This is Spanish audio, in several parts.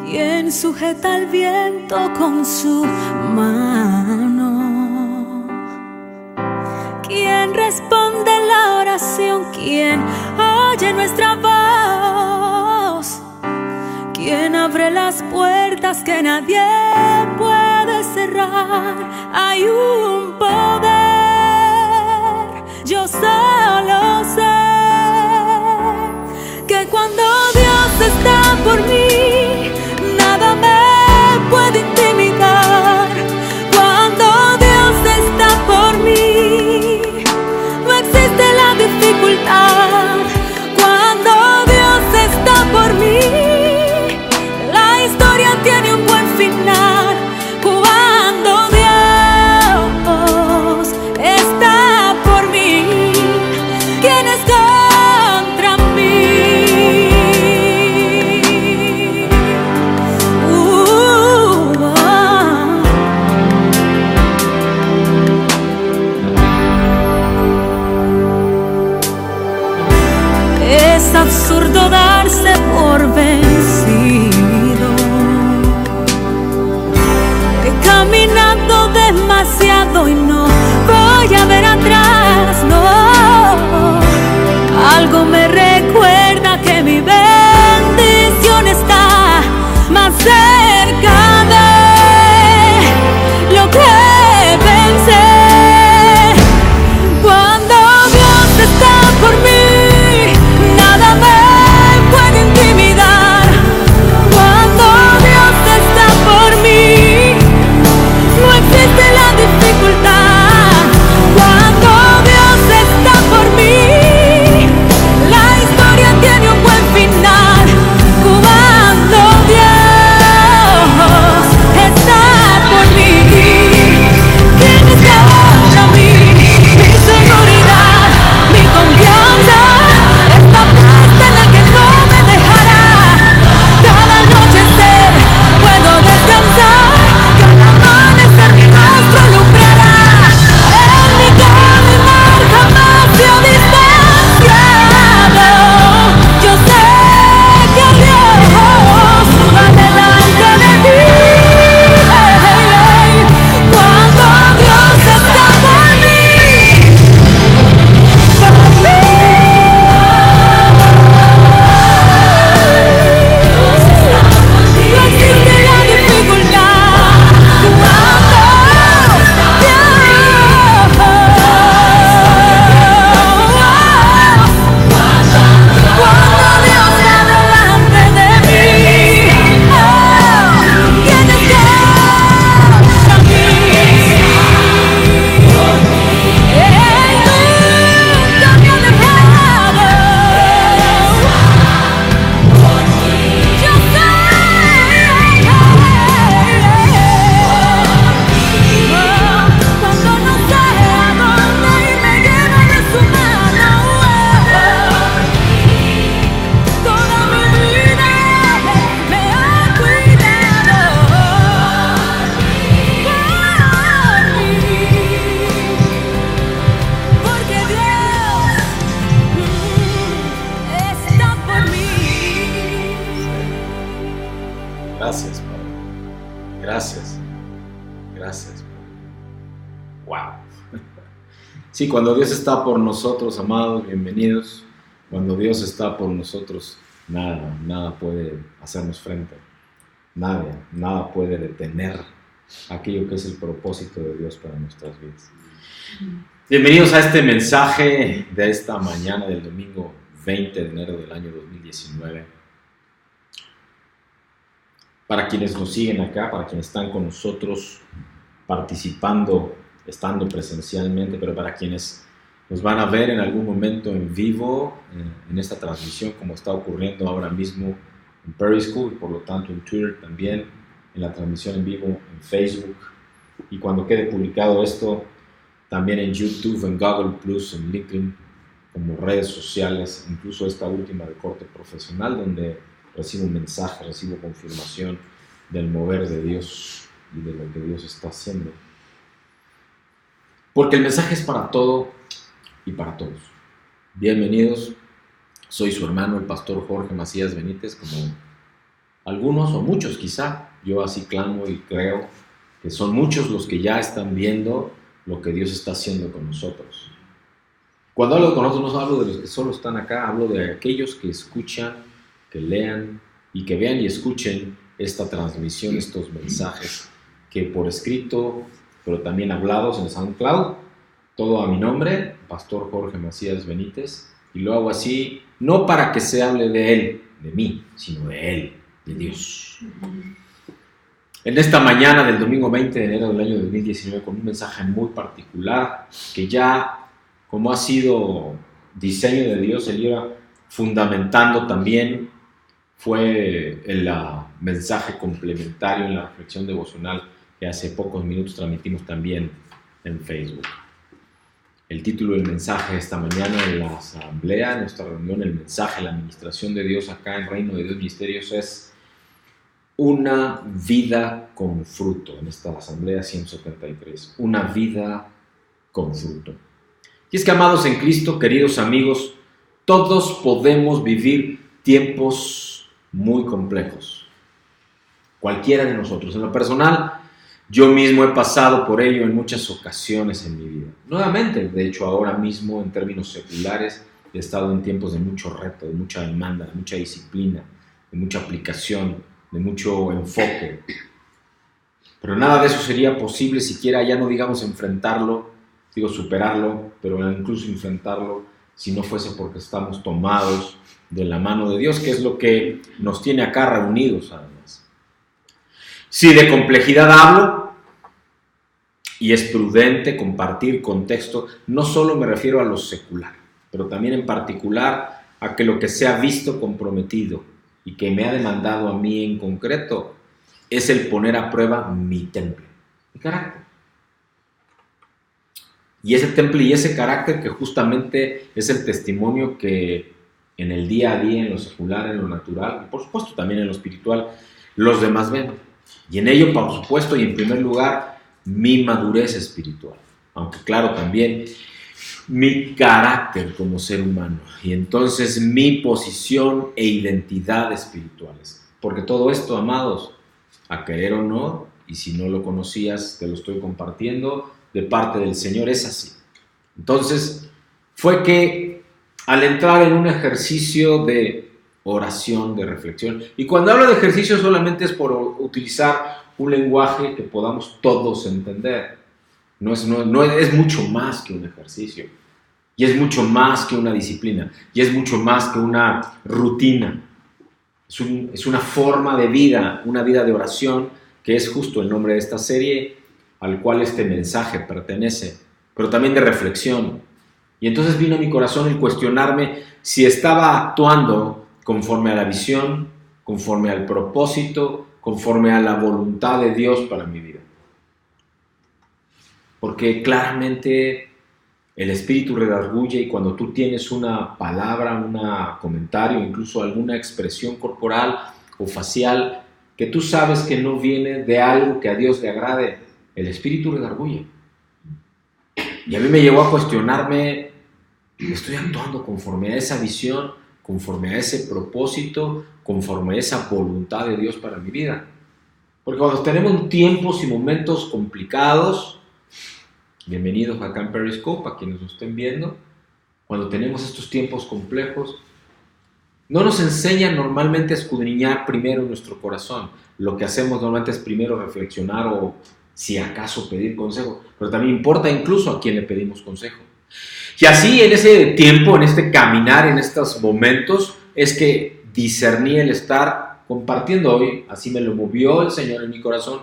quien sujeta al viento con su mano, quien responde la oración, quien oye nuestra voz, quien abre las puertas que nadie puede cerrar. Hay un poder, yo solo sé que cuando Dios está por mí, nada me puede intimidar. Cuando Dios está por mí, no existe la dificultad. Cuando Dios está por mí, la historia tiene un buen final. Cuando Dios está por mí, ¿quién es contra mí? Es absurdo darse por vencido. He caminado demasiado y no voy a ver atrás, no. Algo me recuerda que mi bendición está más cerca de lo que pensé. Cuando Dios está por mí, nada me puede intimidar. Cuando Dios está por mí, no existe la dificultad. Cuando Dios está por mí, la historia tiene un buen final. Cuando Dios está por mí, ¿quién está contra mí? Mi seguridad, mi confianza está puesta en la que no me dejará. Cada anochecer puedo descansar, cada amanecer mi rostro alumbrará. En mi caminar jamás se ha distanciado. Yo sé que Dios va delante de mí. Cuando Dios está por mí, no existe la dificultad. Cuando Dios va delante de mí, ¿quién es contra mí? Él nunca me ha dejado. Yo sé cuando no sé a dónde ir, me lleva de su mano. Toda mi vida me ha cuidado porque Dios está por mí. Gracias, Padre. Gracias. Gracias, Padre. Wow. Sí, cuando Dios está por nosotros, amados, bienvenidos. Cuando Dios está por nosotros, nada puede hacernos frente. Nada puede detener aquello que es el propósito de Dios para nuestras vidas. Bienvenidos a este mensaje de esta mañana del domingo 20 de enero del año 2019. Para quienes nos siguen acá, para quienes están con nosotros participando, estando presencialmente, pero para quienes nos van a ver en algún momento en vivo, en esta transmisión, como está ocurriendo ahora mismo en Periscope, y por lo tanto en Twitter también, en la transmisión en vivo en Facebook, y cuando quede publicado esto, también en YouTube, en Google+, en LinkedIn, como redes sociales, incluso esta última de corte profesional, donde recibo un mensaje, recibo confirmación del mover de Dios y de lo que Dios está haciendo. Porque el mensaje es para todo y para todos. Bienvenidos, soy su hermano, el pastor Jorge Macías Benítez, como Algunos o muchos quizá, yo así clamo y creo que son muchos los que ya están viendo lo que Dios está haciendo con nosotros. Cuando hablo con nosotros, no hablo de los que solo están acá, hablo de aquellos que escuchan, que lean y que vean y escuchen esta transmisión, estos mensajes que por escrito, pero también hablados en SoundCloud, todo a mi nombre, Pastor Jorge Macías Benítez, y lo hago así, no para que se hable de él, de mí, sino de él, de Dios. En esta mañana del domingo 20 de enero del año 2019, con un mensaje muy particular, que ya, como ha sido diseño de Dios, él iba fundamentando también, fue el mensaje complementario en la reflexión devocional que hace pocos minutos transmitimos también en Facebook. El título del mensaje esta mañana en la asamblea, en nuestra reunión, el mensaje, la administración de Dios acá en Reino de Dios Ministerios es una vida con fruto, en esta asamblea 173, una vida con fruto. Y es que, amados en Cristo, queridos amigos, todos podemos vivir tiempos muy complejos, cualquiera de nosotros. En lo personal, yo mismo he pasado por ello en muchas ocasiones en mi vida. Nuevamente, de hecho, ahora mismo, en términos seculares, he estado en tiempos de mucho reto, de mucha demanda, de mucha disciplina, de mucha aplicación, de mucho enfoque. Pero nada de eso sería posible siquiera, ya no digamos enfrentarlo, digo superarlo, pero incluso enfrentarlo, si no fuese porque estamos tomados de la mano de Dios, que es lo que nos tiene acá reunidos además. Si de complejidad hablo, y es prudente compartir contexto, no solo me refiero a lo secular, pero también en particular a que lo que se ha visto comprometido y que me ha demandado a mí en concreto es el poner a prueba mi temple, mi carácter. Y ese temple y ese carácter que justamente es el testimonio que en el día a día, en lo secular, en lo natural, y por supuesto también en lo espiritual, los demás ven. Y en ello, por supuesto, y en primer lugar, mi madurez espiritual. Aunque claro, también mi carácter como ser humano. Y entonces mi posición e identidad espirituales. Porque todo esto, amados, a querer o no, y si no lo conocías, te lo estoy compartiendo, de parte del Señor es así. Entonces, fue que al entrar en un ejercicio de oración, de reflexión, y cuando hablo de ejercicio solamente es por utilizar un lenguaje que podamos todos entender. No es mucho más que un ejercicio, y es mucho más que una disciplina, y es mucho más que una rutina. Es una forma de vida, una vida de oración, que es justo el nombre de esta serie, al cual este mensaje pertenece, pero también de reflexión. Y entonces vino a mi corazón el cuestionarme si estaba actuando conforme a la visión, conforme al propósito, conforme a la voluntad de Dios para mi vida. Porque claramente el Espíritu redarguye, y cuando tú tienes una palabra, un comentario, incluso alguna expresión corporal o facial que tú sabes que no viene de algo que a Dios le agrade, el Espíritu redarguye. Y a mí me llevó a cuestionarme, ¿estoy actuando conforme a esa visión, conforme a ese propósito, conforme a esa voluntad de Dios para mi vida? Porque cuando tenemos tiempos y momentos complicados, bienvenidos acá en Periscope, a quienes nos estén viendo, cuando tenemos estos tiempos complejos, no nos enseñan normalmente a escudriñar primero nuestro corazón. Lo que hacemos normalmente es primero reflexionar o si acaso pedir consejo, pero también importa incluso a quién le pedimos consejo. Y así en ese tiempo, en este caminar, en estos momentos, es que discerní el estar compartiendo hoy, así me lo movió el Señor en mi corazón,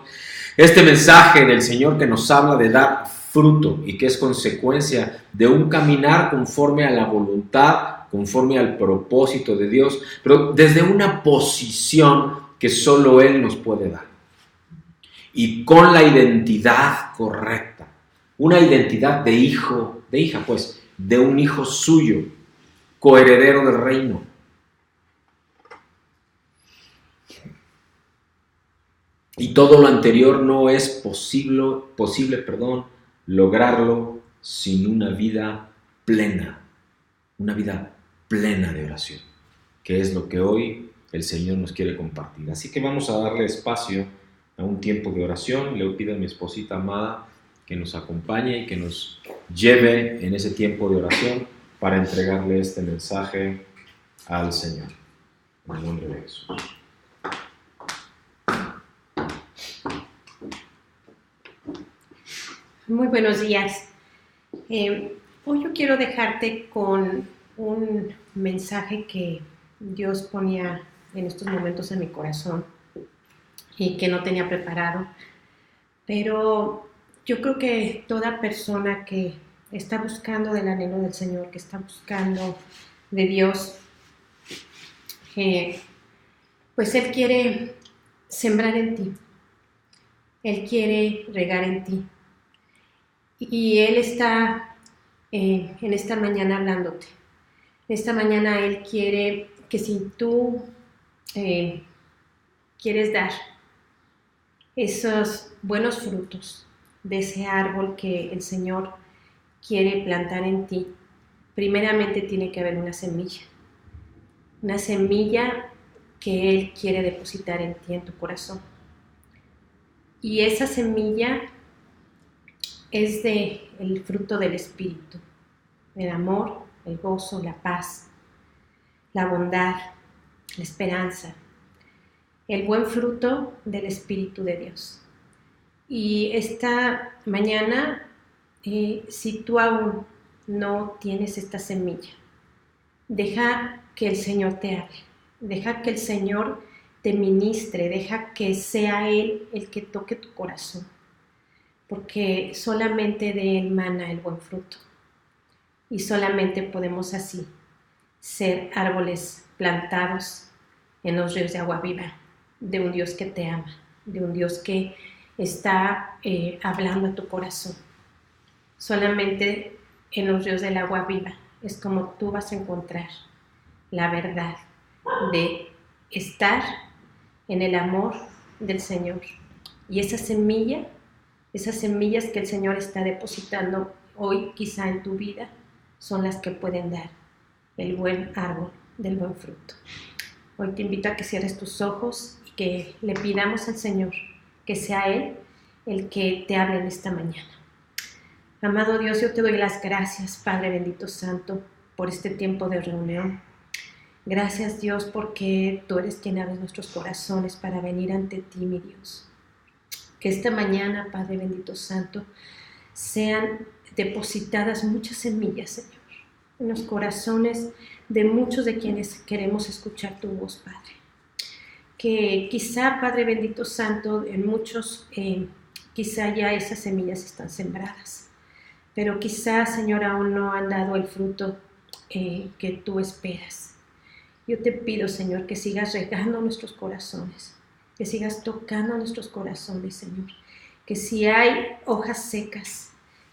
este mensaje del Señor que nos habla de dar fruto y que es consecuencia de un caminar conforme a la voluntad, conforme al propósito de Dios, pero desde una posición que solo Él nos puede dar. Y con la identidad correcta, una identidad de hijo, de hija pues, de un hijo suyo, coheredero del reino. Y todo lo anterior no es posible, lograrlo sin una vida plena de oración, que es lo que hoy el Señor nos quiere compartir. Así que vamos a darle espacio a un tiempo de oración. Le pido a mi esposita amada que nos acompañe y que nos lleve en ese tiempo de oración para entregarle este mensaje al Señor. En el nombre de Jesús. Muy buenos días. Hoy yo quiero dejarte con un mensaje que Dios ponía en estos momentos en mi corazón y que no tenía preparado. Pero yo creo que toda persona que está buscando del anhelo del Señor, que está buscando de Dios, pues Él quiere sembrar en ti. Él quiere regar en ti. Y Él está en esta mañana hablándote. Esta mañana Él quiere que si tú quieres dar esos buenos frutos de ese árbol que el Señor quiere plantar en ti, primeramente tiene que haber una semilla que Él quiere depositar en ti, en tu corazón. Y esa semilla es el fruto del Espíritu, el amor, el gozo, la paz, la bondad, la esperanza, el buen fruto del Espíritu de Dios. Y esta mañana, si tú aún no tienes esta semilla, deja que el Señor te hable, deja que el Señor te ministre, deja que sea Él el que toque tu corazón, porque solamente de Él mana el buen fruto y solamente podemos así ser árboles plantados en los ríos de agua viva de un Dios que te ama, de un Dios que está hablando a tu corazón. Solamente en los ríos del agua viva es como tú vas a encontrar la verdad de estar en el amor del Señor. Y esas semillas que el Señor está depositando hoy quizá en tu vida son las que pueden dar el buen árbol del buen fruto. Hoy te invito a que cierres tus ojos y que le pidamos al Señor que sea Él el que te hable en esta mañana. Amado Dios, yo te doy las gracias, Padre bendito santo, por este tiempo de reunión. Gracias, Dios, porque tú eres quien abre nuestros corazones para venir ante ti, mi Dios. Que esta mañana, Padre bendito santo, sean depositadas muchas semillas, Señor, en los corazones de muchos de quienes queremos escuchar tu voz, Padre. Que quizá, Padre bendito santo, en muchos, quizá ya esas semillas están sembradas, pero quizá, Señor, aún no han dado el fruto que tú esperas. Yo te pido, Señor, que sigas regando nuestros corazones, que sigas tocando nuestros corazones, Señor. Que si hay hojas secas,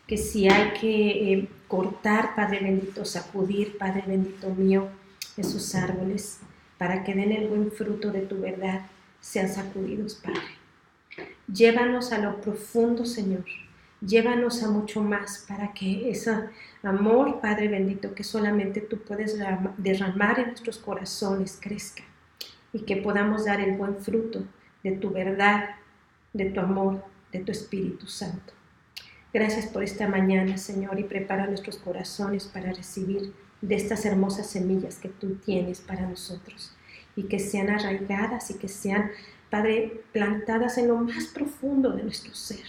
que si hay que cortar, Padre bendito, sacudir, Padre bendito mío, esos árboles, para que den el buen fruto de tu verdad, sean sacudidos, Padre. Llévanos a lo profundo, Señor. Llévanos a mucho más para que ese amor, Padre bendito, que solamente tú puedes derramar en nuestros corazones crezca y que podamos dar el buen fruto de tu verdad, de tu amor, de tu Espíritu Santo. Gracias por esta mañana, Señor, y prepara nuestros corazones para recibir de estas hermosas semillas que tú tienes para nosotros y que sean arraigadas y que sean, Padre, plantadas en lo más profundo de nuestro ser,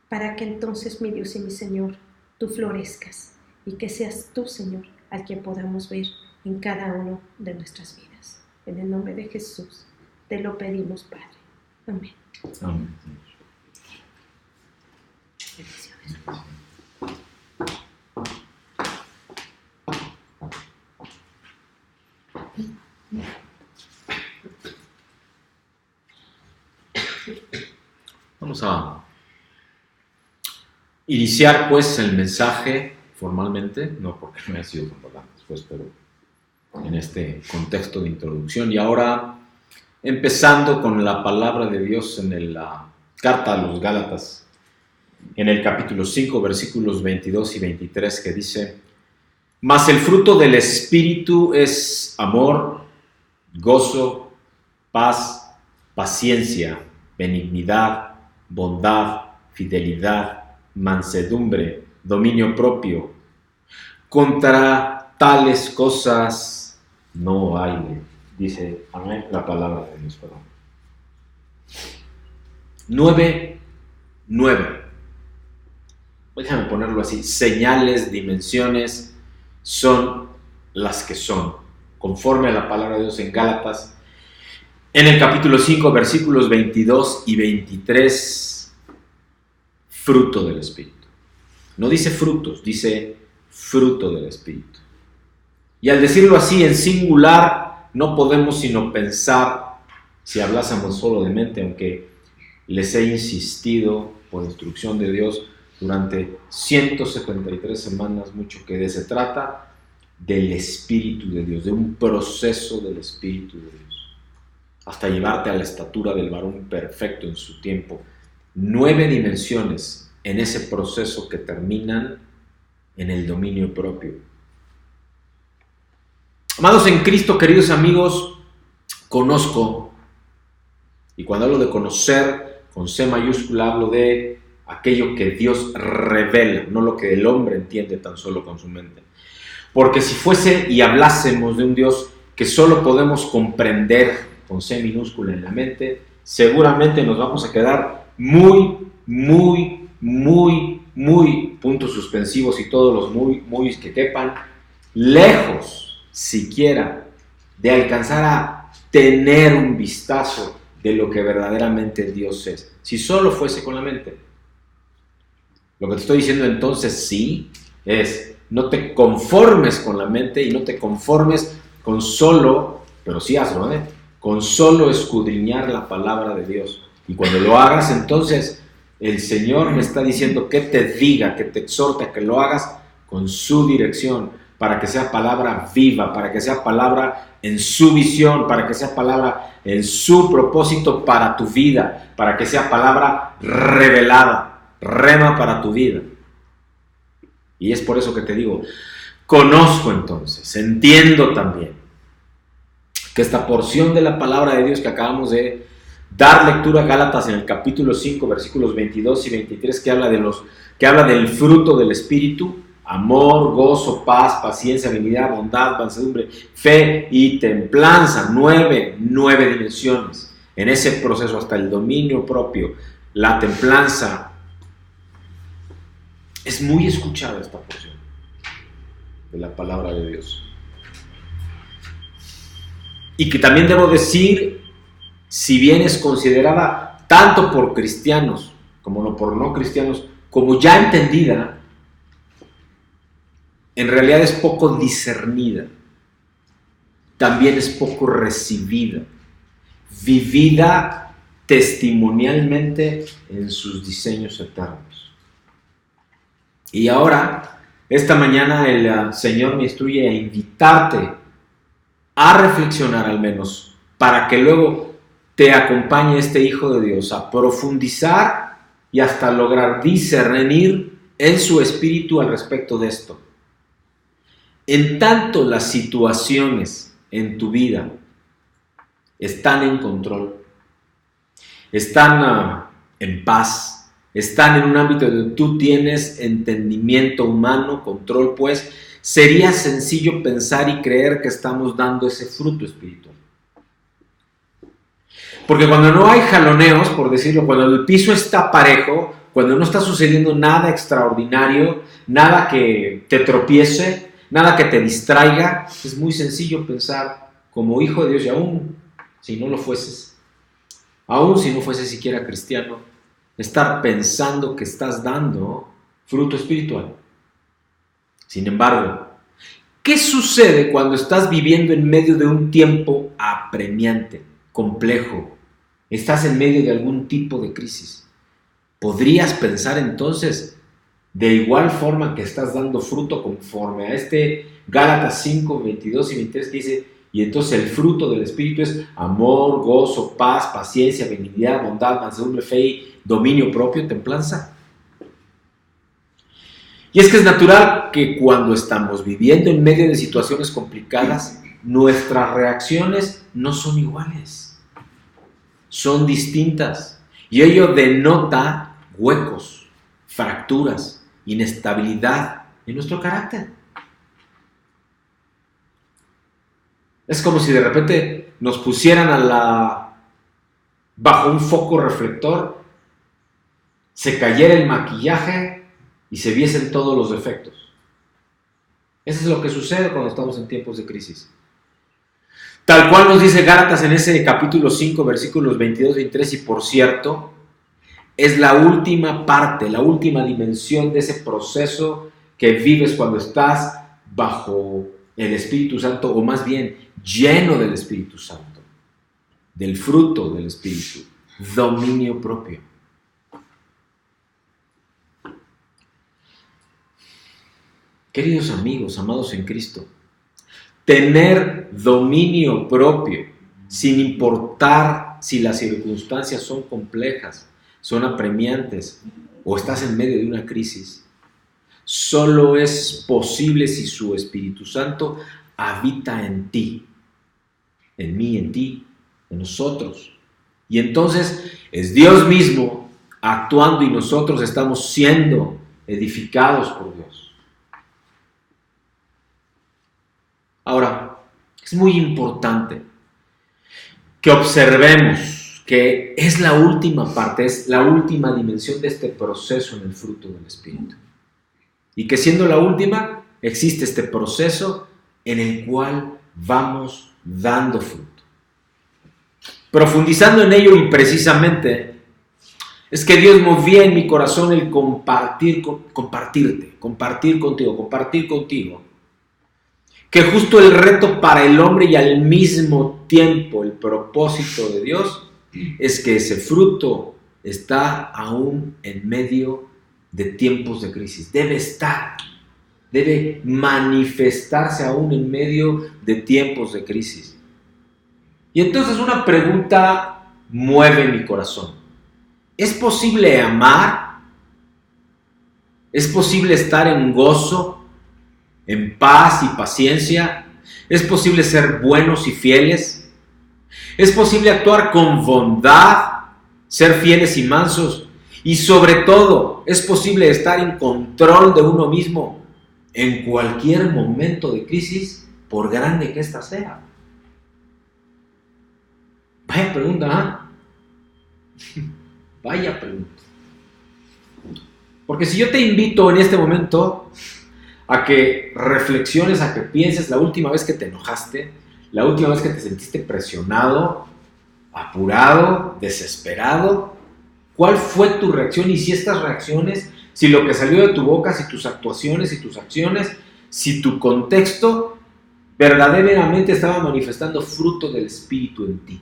para que entonces, mi Dios y mi Señor, tú florezcas y que seas tú, Señor, al que podamos ver en cada uno de nuestras vidas. En el nombre de Jesús te lo pedimos, Padre. Amén. Amén. Bendiciones. Vamos a iniciar pues el mensaje formalmente, no porque no haya sido formal después, pero en este contexto de introducción. Y ahora empezando con la palabra de Dios en la carta a los Gálatas, en el capítulo 5, versículos 22 y 23, que dice: mas el fruto del Espíritu es amor, gozo, paz, paciencia, benignidad, bondad, fidelidad, mansedumbre, dominio propio. Contra tales cosas no hay ley. Dice, amén, la palabra de Dios, perdón. 9. Déjame ponerlo así. Señales, dimensiones son las que son. Conforme a la palabra de Dios en Gálatas, en el capítulo 5, versículos 22 y 23, fruto del Espíritu. No dice frutos, dice fruto del Espíritu. Y al decirlo así en singular, no podemos sino pensar, si hablásemos solo de mente, aunque les he insistido por instrucción de Dios durante 173 semanas, mucho que de se trata del Espíritu de Dios, de un proceso del Espíritu de Dios, hasta llevarte a la estatura del varón perfecto en su tiempo. 9 dimensiones en ese proceso que terminan en el dominio propio. Amados en Cristo, queridos amigos, conozco, y cuando hablo de conocer, con C mayúscula, hablo de aquello que Dios revela, no lo que el hombre entiende tan solo con su mente. Porque si fuese y hablásemos de un Dios que solo podemos comprender con C minúscula en la mente, seguramente nos vamos a quedar muy, puntos suspensivos y todos los muy que quepan, lejos siquiera de alcanzar a tener un vistazo de lo que verdaderamente Dios es, si solo fuese con la mente. Lo que te estoy diciendo entonces sí es, no te conformes con la mente y no te conformes con solo, pero sí hazlo, con solo escudriñar la palabra de Dios. Y cuando lo hagas, entonces el Señor me está diciendo que te diga, que te exhorte a que lo hagas con su dirección, para que sea palabra viva, para que sea palabra en su visión, para que sea palabra en su propósito para tu vida, para que sea palabra revelada, rema para tu vida. Y es por eso que te digo, conozco entonces, entiendo también que esta porción de la palabra de Dios que acabamos de dar lectura a Gálatas en el capítulo 5, versículos 22 y 23, que habla del fruto del Espíritu: amor, gozo, paz, paciencia, benignidad, bondad, mansedumbre, fe y templanza. 9 dimensiones. En ese proceso hasta el dominio propio, la templanza. Es muy escuchada esta porción de la palabra de Dios. Y que también debo decir, si bien es considerada tanto por cristianos como por no cristianos, como ya entendida, en realidad es poco discernida, también es poco recibida, vivida testimonialmente en sus diseños eternos. Y ahora, esta mañana el Señor me instruye a invitarte a reflexionar al menos, para que luego te acompañe este Hijo de Dios a profundizar y hasta lograr discernir en su espíritu al respecto de esto. En tanto las situaciones en tu vida están en control, están en paz, están en un ámbito donde tú tienes entendimiento humano, control, pues sería sencillo pensar y creer que estamos dando ese fruto espiritual. Porque cuando no hay jaloneos, por decirlo, cuando el piso está parejo, cuando no está sucediendo nada extraordinario, nada que te tropiece, nada que te distraiga, es muy sencillo pensar como hijo de Dios, y aún si no lo fueses, aún si no fueses siquiera cristiano, estar pensando que estás dando fruto espiritual. Sin embargo, ¿qué sucede cuando estás viviendo en medio de un tiempo apremiante, complejo? Estás en medio de algún tipo de crisis. ¿Podrías pensar entonces de igual forma que estás dando fruto conforme a este Gálatas 5, 22 y 23 que dice: y entonces el fruto del Espíritu es amor, gozo, paz, paciencia, benignidad, bondad, mansedumbre, fe y dominio propio, templanza? Y es que es natural que cuando estamos viviendo en medio de situaciones complicadas, nuestras reacciones no son iguales. son distintas y ello denota huecos, fracturas, inestabilidad en nuestro carácter. Es como si de repente nos pusieran bajo un foco reflector, se cayera el maquillaje y se viesen todos los defectos. Eso es lo que sucede cuando estamos en tiempos de crisis. Tal cual nos dice Gálatas en ese capítulo 5, versículos 22-23, y por cierto, es la última parte, la última dimensión de ese proceso que vives cuando estás bajo el Espíritu Santo, o más bien lleno del Espíritu Santo, del fruto del Espíritu, dominio propio. Queridos amigos, amados en Cristo, tener dominio propio, sin importar si las circunstancias son complejas, son apremiantes o estás en medio de una crisis, solo es posible si su Espíritu Santo habita en ti, en mí, en ti, en nosotros. Y entonces es Dios mismo actuando y nosotros estamos siendo edificados por Dios. Ahora, es muy importante que observemos que es la última parte, es la última dimensión de este proceso en el fruto del Espíritu. Y que siendo la última, existe este proceso en el cual vamos dando fruto. Profundizando en ello y precisamente, es que Dios movía en mi corazón el compartir contigo. Que justo el reto para el hombre y al mismo tiempo el propósito de Dios es que ese fruto está aún en medio de tiempos de crisis. Debe manifestarse aún en medio de tiempos de crisis. Y entonces una pregunta mueve mi corazón. ¿Es posible amar? ¿Es posible estar en gozo, en paz y paciencia? ¿Es posible ser buenos y fieles? ¿Es posible actuar con bondad, ser fieles y mansos? Y sobre todo, ¿es posible estar en control de uno mismo en cualquier momento de crisis, por grande que ésta sea? Vaya pregunta, ¿eh? Vaya pregunta. Porque si yo te invito en este momento a que reflexiones, a que pienses la última vez que te enojaste, la última vez que te sentiste presionado, apurado, desesperado, ¿cuál fue tu reacción? Y si estas reacciones, si lo que salió de tu boca, si tus actuaciones y tus acciones, si tu contexto verdaderamente estaba manifestando fruto del Espíritu en ti.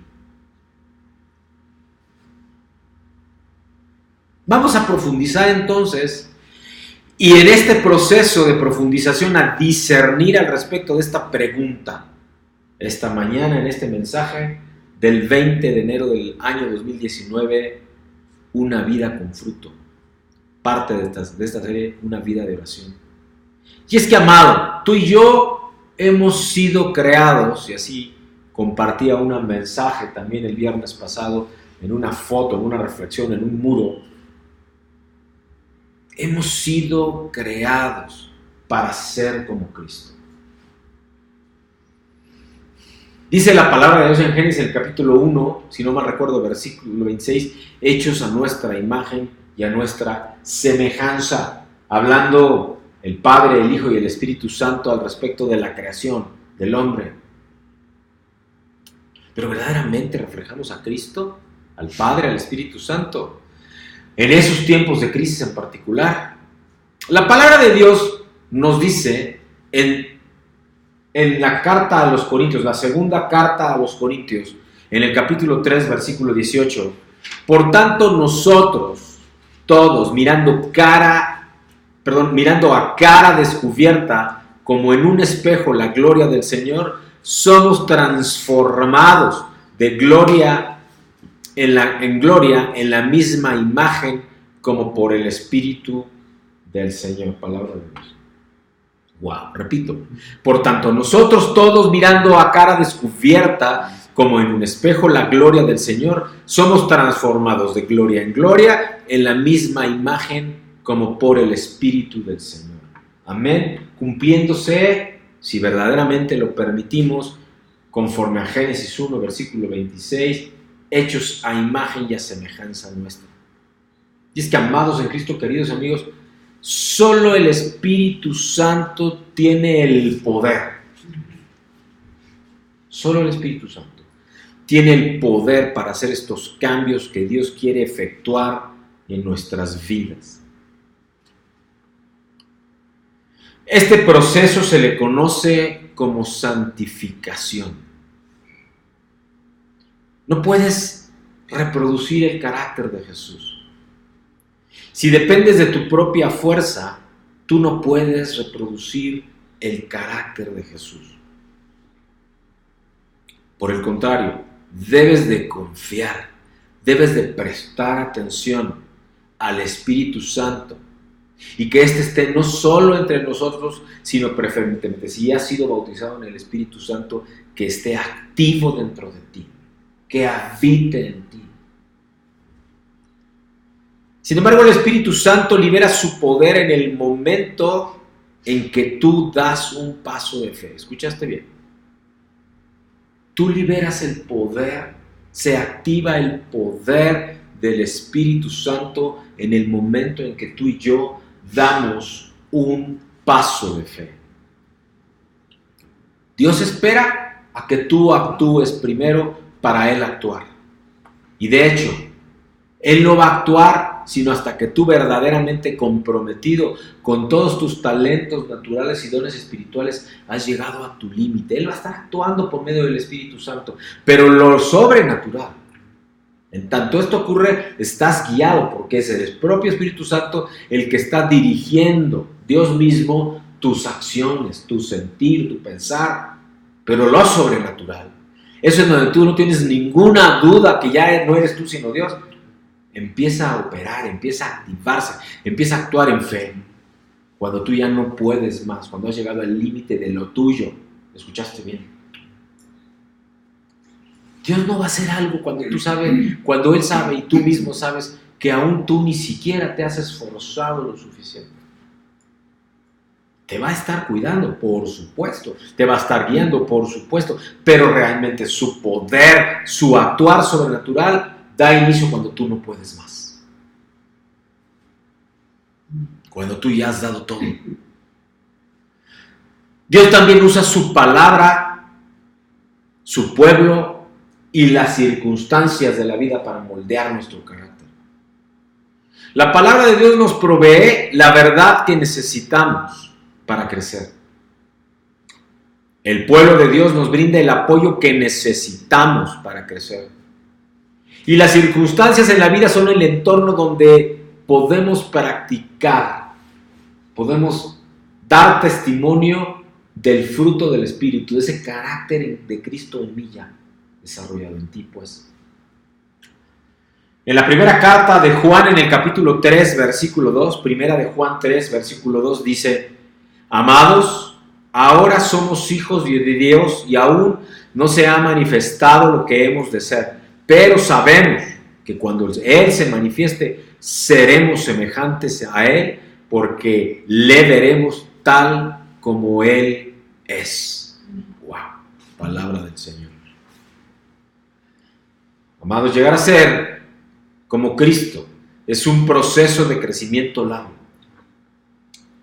Vamos a profundizar entonces, y en este proceso de profundización a discernir al respecto de esta pregunta, esta mañana en este mensaje del 20 de enero del año 2019, una vida con fruto. Parte de esta serie, una vida de oración. Y es que, amado, tú y yo hemos sido creados, y así compartía un mensaje también el viernes pasado, en una foto, en una reflexión, en un muro. Hemos sido creados para ser como Cristo. Dice la palabra de Dios en Génesis, el capítulo 1, si no mal recuerdo, versículo 26, hechos a nuestra imagen y a nuestra semejanza, hablando el Padre, el Hijo y el Espíritu Santo al respecto de la creación del hombre. Pero verdaderamente reflejamos a Cristo, al Padre, al Espíritu Santo, en esos tiempos de crisis en particular. La palabra de Dios nos dice en la carta a los Corintios, la segunda carta a los Corintios, en el capítulo 3, versículo 18, por tanto nosotros todos mirando a cara descubierta, como en un espejo la gloria del Señor, somos transformados de gloria en gloria, en la misma imagen, como por el Espíritu del Señor. Palabra de Dios. Wow, repito. Por tanto, nosotros todos mirando a cara descubierta, como en un espejo la gloria del Señor, somos transformados de gloria en gloria en la misma imagen como por el Espíritu del Señor. Amén. Cumpliéndose, si verdaderamente lo permitimos, conforme a Génesis 1, versículo 26, hechos a imagen y a semejanza nuestra. Y es que, amados en Cristo, queridos amigos, solo el Espíritu Santo tiene el poder. Solo el Espíritu Santo tiene el poder para hacer estos cambios que Dios quiere efectuar en nuestras vidas. Este proceso se le conoce como santificación. No puedes reproducir el carácter de Jesús. Si dependes de tu propia fuerza, tú no puedes reproducir el carácter de Jesús. Por el contrario, debes de confiar, debes de prestar atención al Espíritu Santo y que éste esté no solo entre nosotros, sino preferentemente, si has sido bautizado en el Espíritu Santo, que esté activo dentro de ti, que habite en ti. Sin embargo, el Espíritu Santo libera su poder en el momento en que tú das un paso de fe. ¿Escuchaste bien? Tú liberas el poder, se activa el poder del Espíritu Santo en el momento en que tú y yo damos un paso de fe. Dios espera a que tú actúes primero para Él actuar. Y de hecho, Él no va a actuar sino hasta que tú verdaderamente comprometido con todos tus talentos naturales y dones espirituales has llegado a tu límite. Él va a estar actuando por medio del Espíritu Santo, pero lo sobrenatural. En tanto esto ocurre, estás guiado porque es el propio Espíritu Santo el que está dirigiendo, Dios mismo, tus acciones, tu sentir, tu pensar, pero lo sobrenatural. Eso es donde tú no tienes ninguna duda que ya no eres tú sino Dios. Empieza a operar, empieza a activarse, empieza a actuar en fe. Cuando tú ya no puedes más, cuando has llegado al límite de lo tuyo. ¿Escuchaste bien? Dios no va a hacer algo cuando tú sabes, cuando Él sabe y tú mismo sabes que aún tú ni siquiera te has esforzado lo suficiente. Te va a estar cuidando, por supuesto. Te va a estar guiando, por supuesto. Pero realmente su poder, su actuar sobrenatural da inicio cuando tú no puedes más. Cuando tú ya has dado todo. Dios también usa su palabra, su pueblo y las circunstancias de la vida para moldear nuestro carácter. La palabra de Dios nos provee la verdad que necesitamos para crecer. El pueblo de Dios nos brinda el apoyo que necesitamos para crecer. Y las circunstancias en la vida son el entorno donde podemos practicar, podemos dar testimonio del fruto del Espíritu, de ese carácter de Cristo en mí ya desarrollado en ti, pues. En la primera carta de Juan, en el capítulo 3, versículo 2, primera de Juan 3, versículo 2, dice: Amados, ahora somos hijos de Dios y aún no se ha manifestado lo que hemos de ser. Pero sabemos que cuando Él se manifieste, seremos semejantes a Él, porque le veremos tal como Él es. ¡Wow! Palabra del Señor. Amados, llegar a ser como Cristo es un proceso de crecimiento largo.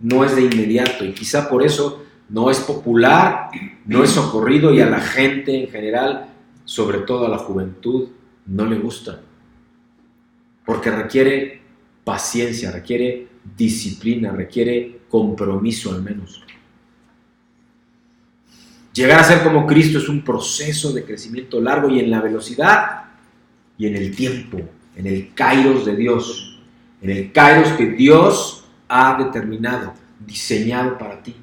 No es de inmediato y quizá por eso no es popular, no es socorrido y a la gente en general, sobre todo a la juventud, no le gusta, porque requiere paciencia, requiere disciplina, requiere compromiso al menos. Llegar a ser como Cristo es un proceso de crecimiento largo y en la velocidad y en el tiempo, en el kairos de Dios, en el kairos que Dios ha determinado, diseñado para ti.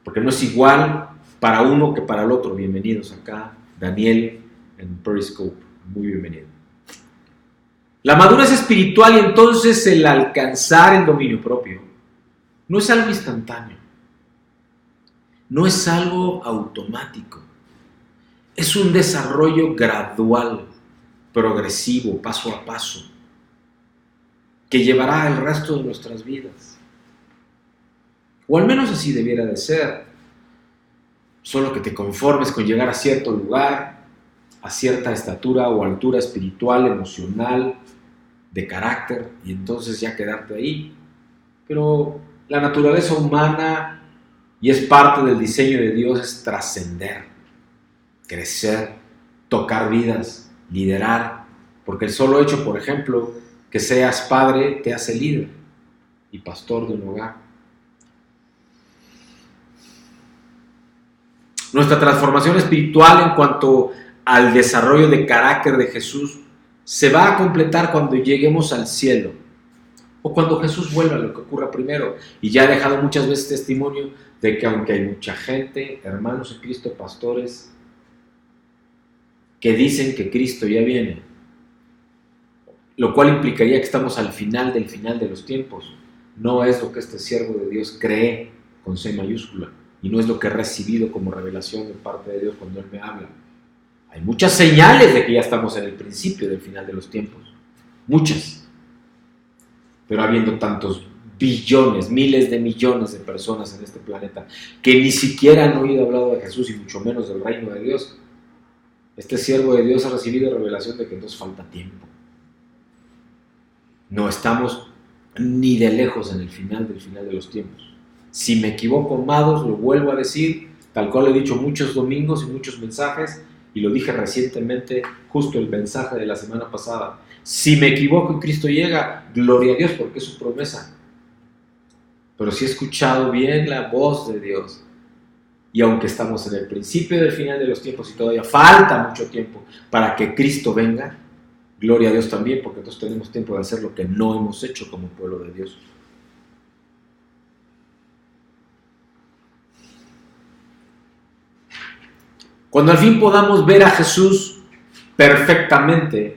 Porque no es igual para uno que para el otro. Bienvenidos acá, Daniel en Periscope, muy bienvenido. La madurez espiritual y entonces el alcanzar el dominio propio no es algo instantáneo, no es algo automático, Es un desarrollo gradual, progresivo, paso a paso, que llevará el resto de nuestras vidas. O al menos así debiera de ser. Solo que te conformes con llegar a cierto lugar, a cierta estatura o altura espiritual, emocional, de carácter, y entonces ya quedarte ahí. Pero la naturaleza humana, y es parte del diseño de Dios, es trascender, crecer, tocar vidas, liderar, porque el solo hecho, por ejemplo, que seas padre te hace líder y pastor de un hogar. Nuestra transformación espiritual en cuanto al desarrollo de carácter de Jesús se va a completar cuando lleguemos al cielo o cuando Jesús vuelva, lo que ocurra primero. Y ya he dejado muchas veces testimonio de que aunque hay mucha gente, hermanos en Cristo, pastores, que dicen que Cristo ya viene, lo cual implicaría que estamos al final de los tiempos. No es lo que este siervo de Dios cree con C mayúscula, y no es lo que he recibido como revelación de parte de Dios cuando Él me habla. Hay muchas señales de que ya estamos en el principio del final de los tiempos, muchas, pero habiendo tantos billones, miles de millones de personas en este planeta que ni siquiera han oído hablar de Jesús y mucho menos del reino de Dios, este siervo de Dios ha recibido revelación de que entonces falta tiempo. No estamos ni de lejos en el final de los tiempos. Si me equivoco, amados, lo vuelvo a decir, tal cual lo he dicho muchos domingos y muchos mensajes, y lo dije recientemente, justo el mensaje de la semana pasada. Si me equivoco y Cristo llega, gloria a Dios, porque es su promesa. Pero si he escuchado bien la voz de Dios, y aunque estamos en el principio del final de los tiempos y todavía falta mucho tiempo para que Cristo venga, gloria a Dios también, porque entonces tenemos tiempo de hacer lo que no hemos hecho como pueblo de Dios. Cuando al fin podamos ver a Jesús perfectamente,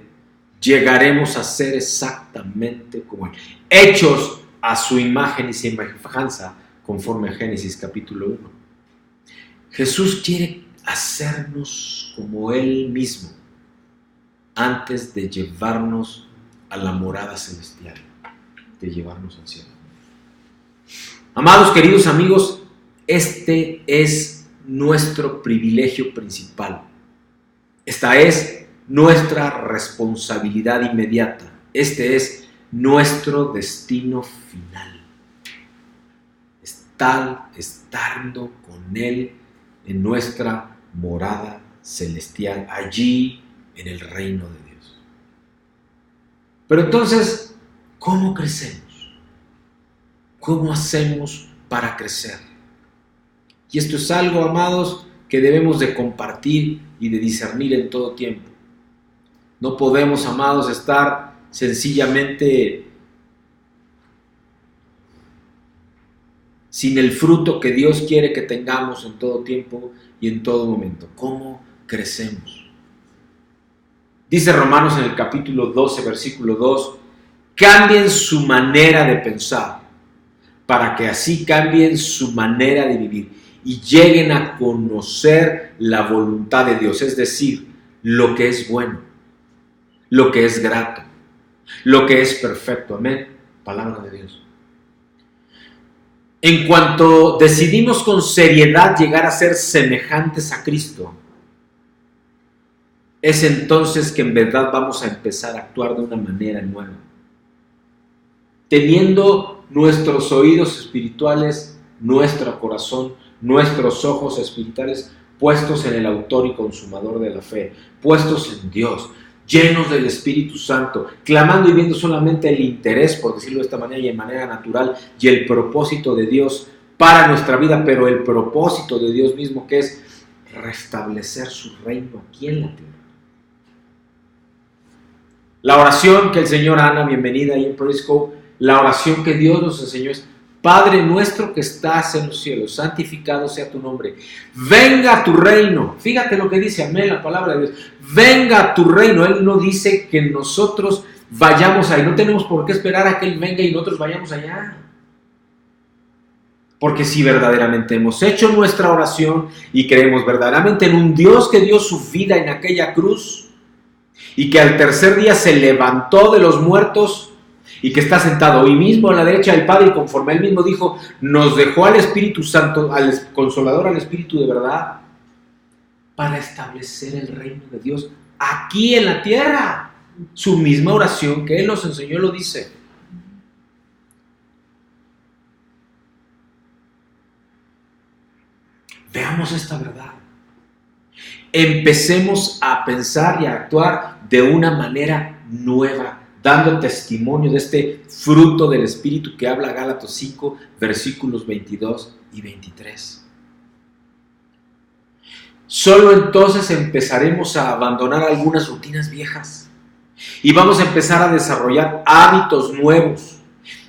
llegaremos a ser exactamente como Él, hechos a su imagen y semejanza, conforme a Génesis capítulo 1. Jesús quiere hacernos como Él mismo antes de llevarnos a la morada celestial, de llevarnos al cielo. Amados, queridos amigos, este es nuestro privilegio principal. Esta es nuestra responsabilidad inmediata. Este es nuestro destino final. Estando con Él en nuestra morada celestial, allí en el reino de Dios. Pero entonces, ¿cómo crecemos? ¿Cómo hacemos para crecer? Y esto es algo, amados, que debemos de compartir y de discernir en todo tiempo. No podemos, amados, estar sencillamente sin el fruto que Dios quiere que tengamos en todo tiempo y en todo momento. ¿Cómo crecemos? Dice Romanos en el capítulo 12, versículo 2, cambien su manera de pensar, para que así cambien su manera de vivir y lleguen a conocer la voluntad de Dios, es decir, lo que es bueno, lo que es grato, lo que es perfecto. Amén. Palabra de Dios. En cuanto decidimos con seriedad llegar a ser semejantes a Cristo, es entonces que en verdad vamos a empezar a actuar de una manera nueva. Teniendo nuestros oídos espirituales, nuestro corazón, nuestros ojos espirituales puestos en el autor y consumador de la fe, puestos en Dios, llenos del Espíritu Santo, clamando y viendo solamente el interés, por decirlo de esta manera y en manera natural, y el propósito de Dios para nuestra vida, pero el propósito de Dios mismo, que es restablecer su reino aquí en la tierra. La oración que el Señor, Ana, bienvenida ahí en Praise Go, la oración que Dios nos enseñó es: Padre nuestro que estás en los cielos, santificado sea tu nombre. Venga tu reino. Fíjate lo que dice, amén, la palabra de Dios. Venga tu reino. Él no dice que nosotros vayamos ahí. No tenemos por qué esperar a que Él venga y nosotros vayamos allá. Porque si verdaderamente hemos hecho nuestra oración y creemos verdaderamente en un Dios que dio su vida en aquella cruz y que al tercer día se levantó de los muertos y que está sentado hoy mismo a la derecha del Padre, y conforme él mismo dijo, nos dejó al Espíritu Santo, al Consolador, al Espíritu de verdad, para establecer el reino de Dios aquí en la tierra. Su misma oración que él nos enseñó lo dice. Veamos esta verdad. Empecemos a pensar y a actuar de una manera nueva, dando testimonio de este fruto del Espíritu que habla Gálatas 5, versículos 22 y 23. Solo entonces empezaremos a abandonar algunas rutinas viejas y vamos a empezar a desarrollar hábitos nuevos.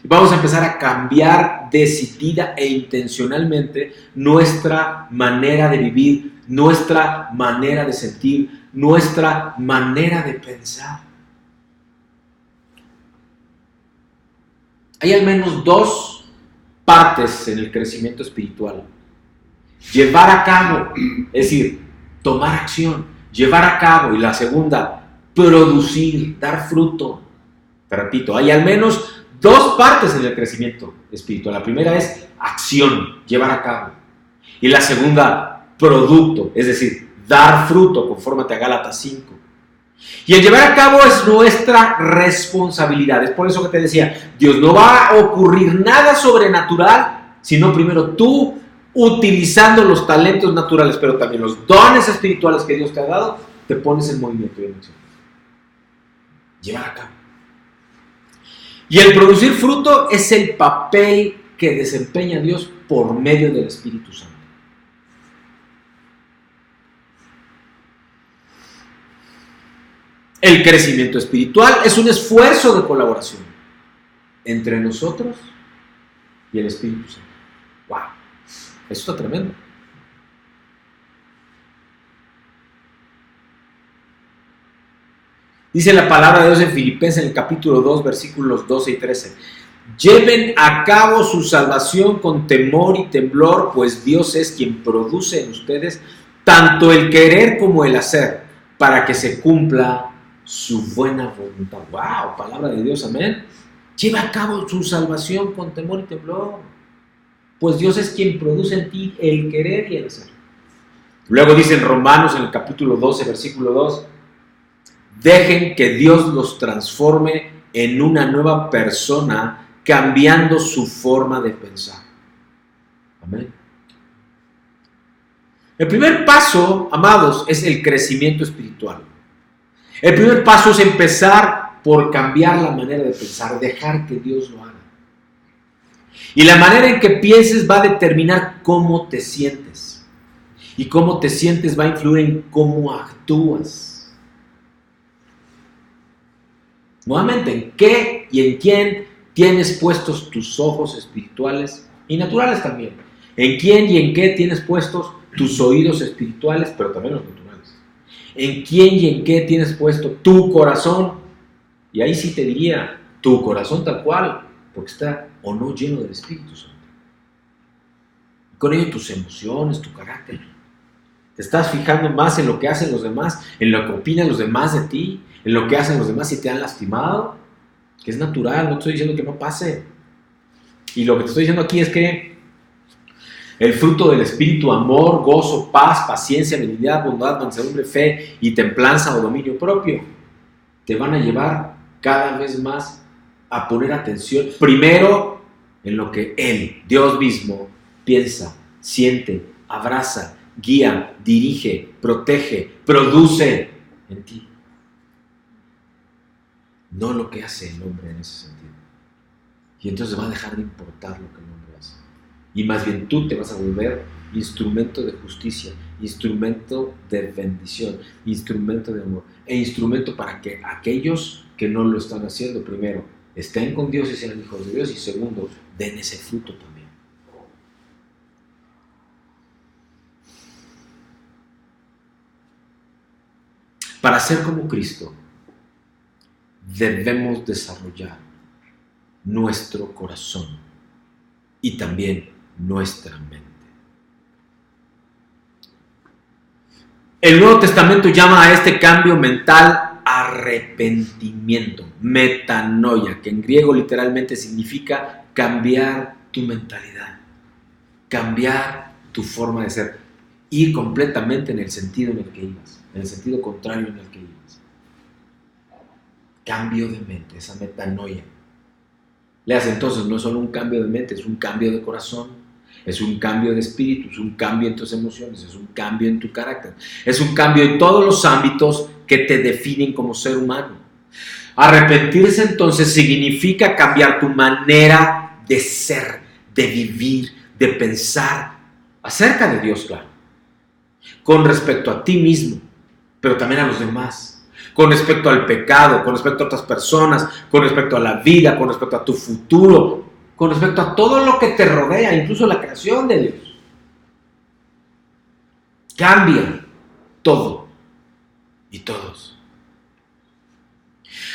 Vamos a empezar a cambiar decidida e intencionalmente nuestra manera de vivir, nuestra manera de sentir, nuestra manera de pensar. Hay al menos dos partes en el crecimiento espiritual. Llevar a cabo, es decir, tomar acción, llevar a cabo, y la segunda, producir, dar fruto. Te repito, hay al menos dos partes en el crecimiento espiritual. La primera es acción, llevar a cabo. Y la segunda, producto, es decir, dar fruto, conforme a Gálatas 5. Y el llevar a cabo es nuestra responsabilidad. Es por eso que te decía, Dios no va a ocurrir nada sobrenatural, sino primero tú utilizando los talentos naturales, pero también los dones espirituales que Dios te ha dado, te pones en movimiento y en acción. Llevar a cabo. Y el producir fruto es el papel que desempeña Dios por medio del Espíritu Santo. El crecimiento espiritual es un esfuerzo de colaboración entre nosotros y el Espíritu Santo. ¡Wow! Eso está tremendo. Dice la palabra de Dios en Filipenses, en el capítulo 2, versículos 12 y 13. Lleven a cabo su salvación con temor y temblor, pues Dios es quien produce en ustedes tanto el querer como el hacer, para que se cumpla su buena voluntad. ¡Wow! Palabra de Dios, amén. Lleva a cabo su salvación con temor y temblor, pues Dios es quien produce en ti el querer y el hacer. Luego dice en Romanos, en el capítulo 12, versículo 2, dejen que Dios los transforme en una nueva persona, cambiando su forma de pensar. Amén. El primer paso, amados, es el crecimiento espiritual. El primer paso es empezar por cambiar la manera de pensar, dejar que Dios lo haga. Y la manera en que pienses va a determinar cómo te sientes. Y cómo te sientes va a influir en cómo actúas. Nuevamente, ¿en qué y en quién tienes puestos tus ojos espirituales y naturales también? ¿En quién y en qué tienes puestos tus oídos espirituales, pero también los naturales? ¿En quién y en qué tienes puesto tu corazón? Y ahí sí te diría, tu corazón tal cual, porque está o no lleno del Espíritu Santo. Con ello tus emociones, tu carácter. Te estás fijando más en lo que hacen los demás, en lo que opinan los demás de ti, en lo que hacen los demás si te han lastimado, que es natural, no te estoy diciendo que no pase. Y lo que te estoy diciendo aquí es que el fruto del Espíritu, amor, gozo, paz, paciencia, benignidad, bondad, mansedumbre, fe y templanza o dominio propio, te van a llevar cada vez más a poner atención primero en lo que Él, Dios mismo, piensa, siente, abraza, guía, dirige, protege, produce en ti. No lo que hace el hombre en ese sentido. Y entonces va a dejar de importar lo que el hombre hace. Y más bien tú te vas a volver instrumento de justicia, instrumento de bendición, instrumento de amor, e instrumento para que aquellos que no lo están haciendo, primero, estén con Dios y sean hijos de Dios, y segundo, den ese fruto también. Para ser como Cristo, debemos desarrollar nuestro corazón y también nuestra mente. El Nuevo Testamento llama a este cambio mental arrepentimiento, metanoia, que en griego literalmente significa cambiar tu mentalidad, cambiar tu forma de ser, ir completamente en el sentido en el que ibas, en el sentido contrario en el que ibas. Cambio de mente, esa metanoia. Leas entonces, no es solo un cambio de mente, es un cambio de corazón, es un cambio de espíritu, es un cambio en tus emociones, es un cambio en tu carácter, es un cambio en todos los ámbitos que te definen como ser humano. Arrepentirse entonces significa cambiar tu manera de ser, de vivir, de pensar acerca de Dios, claro, con respecto a ti mismo, pero también a los demás, con respecto al pecado, con respecto a otras personas, con respecto a la vida, con respecto a tu futuro, con respecto a todo lo que te rodea, incluso la creación de Dios. Cambia todo y todos.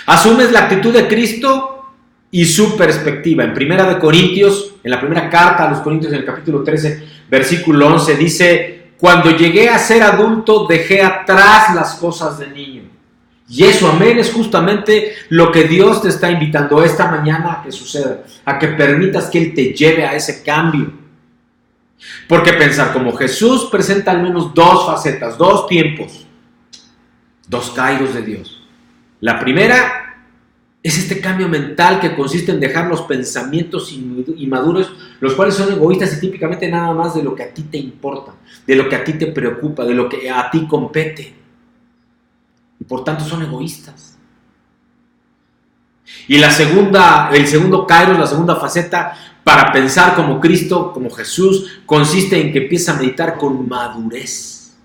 Asumes la actitud de Cristo y su perspectiva. En Primera de Corintios, en la primera carta a los Corintios, en el capítulo 13, versículo 11, dice: cuando llegué a ser adulto, dejé atrás las cosas de niño. Y eso, amén, es justamente lo que Dios te está invitando esta mañana a que suceda, a que permitas que Él te lleve a ese cambio. Porque pensar como Jesús presenta al menos dos facetas, dos tiempos, dos kairos de Dios. La primera es este cambio mental que consiste en dejar los pensamientos inmaduros, los cuales son egoístas y típicamente nada más de lo que a ti te importa, de lo que a ti te preocupa, de lo que a ti compete. Y por tanto son egoístas. Y el segundo kairos, la segunda faceta para pensar como Cristo, como Jesús, consiste en que empiezas a meditar con madurez,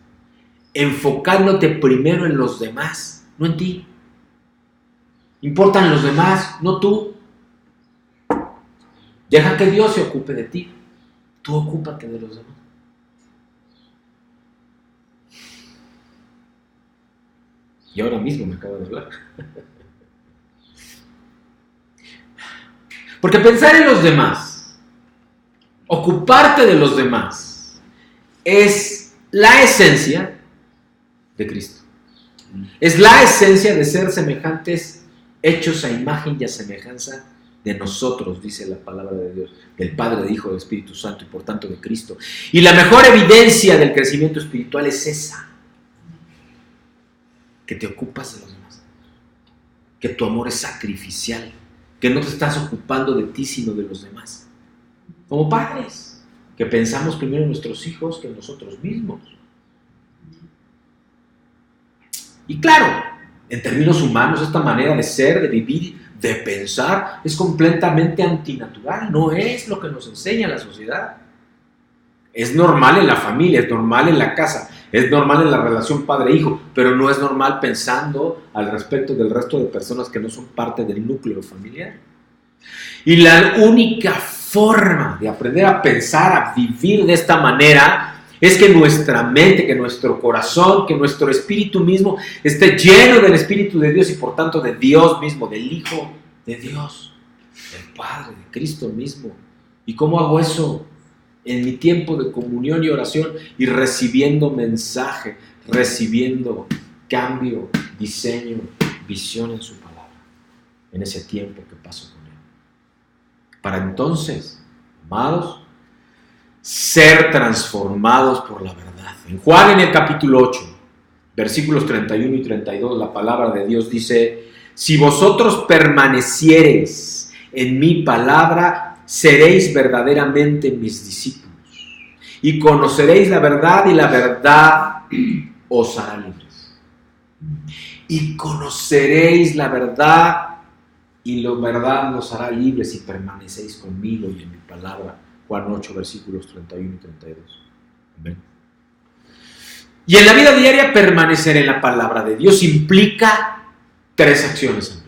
enfocándote primero en los demás, no en ti. Importan los demás, no tú. Deja que Dios se ocupe de ti, tú ocúpate de los demás. Y ahora mismo me acabo de hablar. Porque pensar en los demás, ocuparte de los demás, es la esencia de Cristo. Es la esencia de ser semejantes, hechos a imagen y a semejanza de nosotros, dice la palabra de Dios, del Padre, del Hijo, del Espíritu Santo y por tanto de Cristo. Y la mejor evidencia del crecimiento espiritual es esa: que te ocupas de los demás, que tu amor es sacrificial, que no te estás ocupando de ti sino de los demás. Como padres, que pensamos primero en nuestros hijos que en nosotros mismos. Y claro, en términos humanos, esta manera de ser, de vivir, de pensar, es completamente antinatural, no es lo que nos enseña la sociedad. Es normal en la familia, es normal en la casa, es normal en la relación padre-hijo, pero no es normal pensando al respecto del resto de personas que no son parte del núcleo familiar. Y la única forma de aprender a pensar, a vivir de esta manera, es que nuestra mente, que nuestro corazón, que nuestro espíritu mismo esté lleno del Espíritu de Dios y por tanto de Dios mismo, del Hijo de Dios, del Padre, de Cristo mismo. ¿Y cómo hago eso? En mi tiempo de comunión y oración y recibiendo mensaje, recibiendo cambio, diseño, visión en su palabra, en ese tiempo que paso con Él. Para entonces, amados, ser transformados por la verdad. En Juan, en el capítulo 8, versículos 31 y 32, la palabra de Dios dice: si vosotros permaneciereis en mi palabra, seréis verdaderamente mis discípulos y conoceréis la verdad y la verdad os hará libres. Y conoceréis la verdad y la verdad os hará libres si permanecéis conmigo y en mi palabra. Juan 8, versículos 31 y 32. Amén. Y en la vida diaria permanecer en la palabra de Dios implica tres acciones, amigos.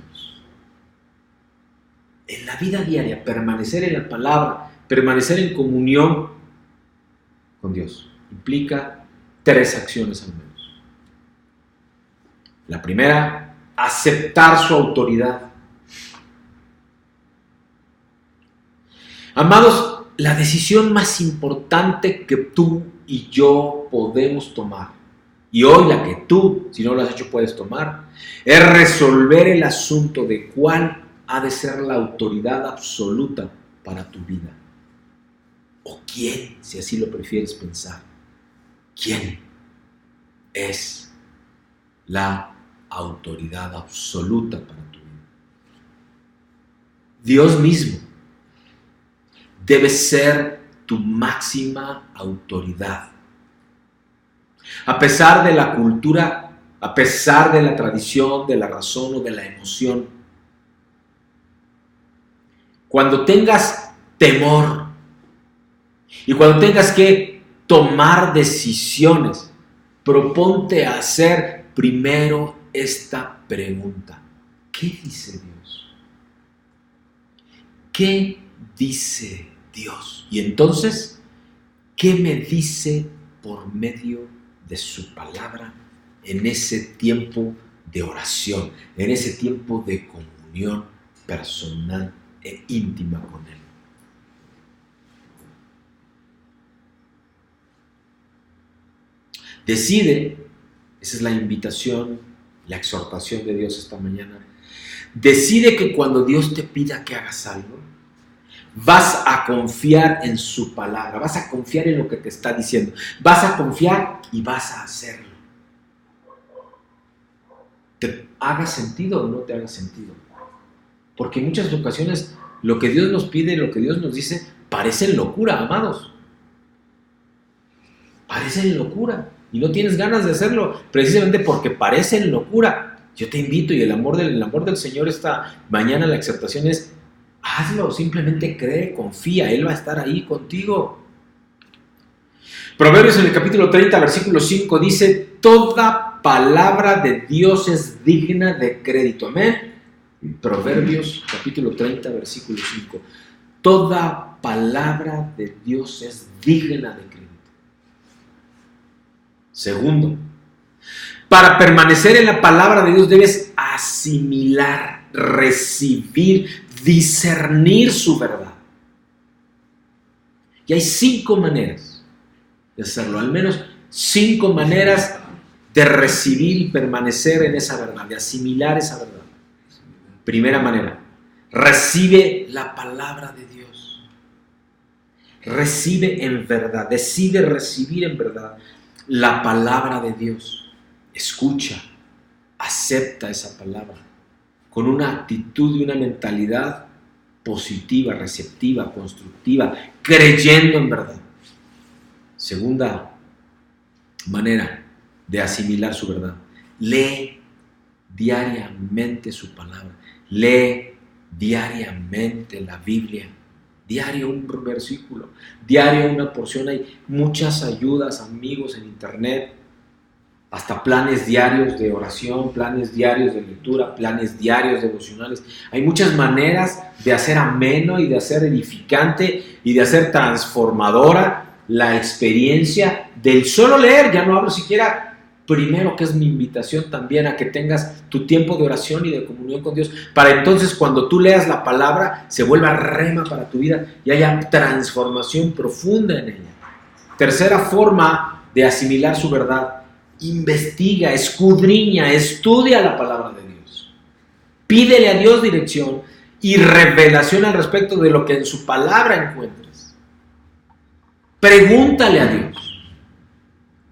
En la vida diaria, permanecer en la palabra, permanecer en comunión con Dios, implica tres acciones al menos. La primera, aceptar su autoridad. Amados, la decisión más importante que tú y yo podemos tomar, y hoy la que tú, si no lo has hecho, puedes tomar, es resolver el asunto de cuál ha de ser la autoridad absoluta para tu vida. O quién, si así lo prefieres pensar, quién es la autoridad absoluta para tu vida. Dios mismo debe ser tu máxima autoridad. A pesar de la cultura, a pesar de la tradición, de la razón o de la emoción, cuando tengas temor y cuando tengas que tomar decisiones, proponte hacer primero esta pregunta: ¿qué dice Dios? ¿Qué dice Dios? Y entonces, ¿qué me dice por medio de su palabra en ese tiempo de oración, en ese tiempo de comunión personal e íntima con Él? Decide, esa es la invitación, la exhortación de Dios esta mañana. Decide que cuando Dios te pida que hagas algo, vas a confiar en su palabra, vas a confiar en lo que te está diciendo, vas a confiar y vas a hacerlo. ¿Te haga sentido o no te haga sentido? Porque en muchas ocasiones lo que Dios nos pide, lo que Dios nos dice, parecen locura, amados. Parecen locura. Y no tienes ganas de hacerlo, precisamente porque parecen locura. Yo te invito, y el amor del Señor esta mañana, la exhortación es: hazlo, simplemente cree, confía, Él va a estar ahí contigo. Proverbios en el capítulo 30, versículo 5 dice: toda palabra de Dios es digna de crédito. Amén. Proverbios capítulo 30, versículo 5. Toda palabra de Dios es digna de crédito. Segundo, para permanecer en la palabra de Dios debes asimilar, recibir, discernir su verdad. Y hay 5 maneras de hacerlo, al menos 5 maneras de recibir y permanecer en esa verdad, de asimilar esa verdad. Primera manera, recibe la palabra de Dios. Recibe en verdad, decide recibir en verdad la palabra de Dios. Escucha, acepta esa palabra con una actitud y una mentalidad positiva, receptiva, constructiva, creyendo en verdad. Segunda manera de asimilar su verdad: lee diariamente su palabra, lee diariamente la Biblia, diario un versículo, diario una porción. Hay muchas ayudas, amigos, en internet, hasta planes diarios de oración, planes diarios de lectura, planes diarios devocionales. Hay muchas maneras de hacer ameno y de hacer edificante y de hacer transformadora la experiencia del solo leer. Ya no hablo siquiera primero, que es mi invitación también, a que tengas tu tiempo de oración y de comunión con Dios, para entonces cuando tú leas la palabra se vuelva rema para tu vida y haya transformación profunda en ella. Tercera forma de asimilar su verdad: investiga, escudriña, estudia la palabra de Dios. Pídele a Dios dirección y revelación al respecto de lo que en su palabra encuentres. Pregúntale a Dios.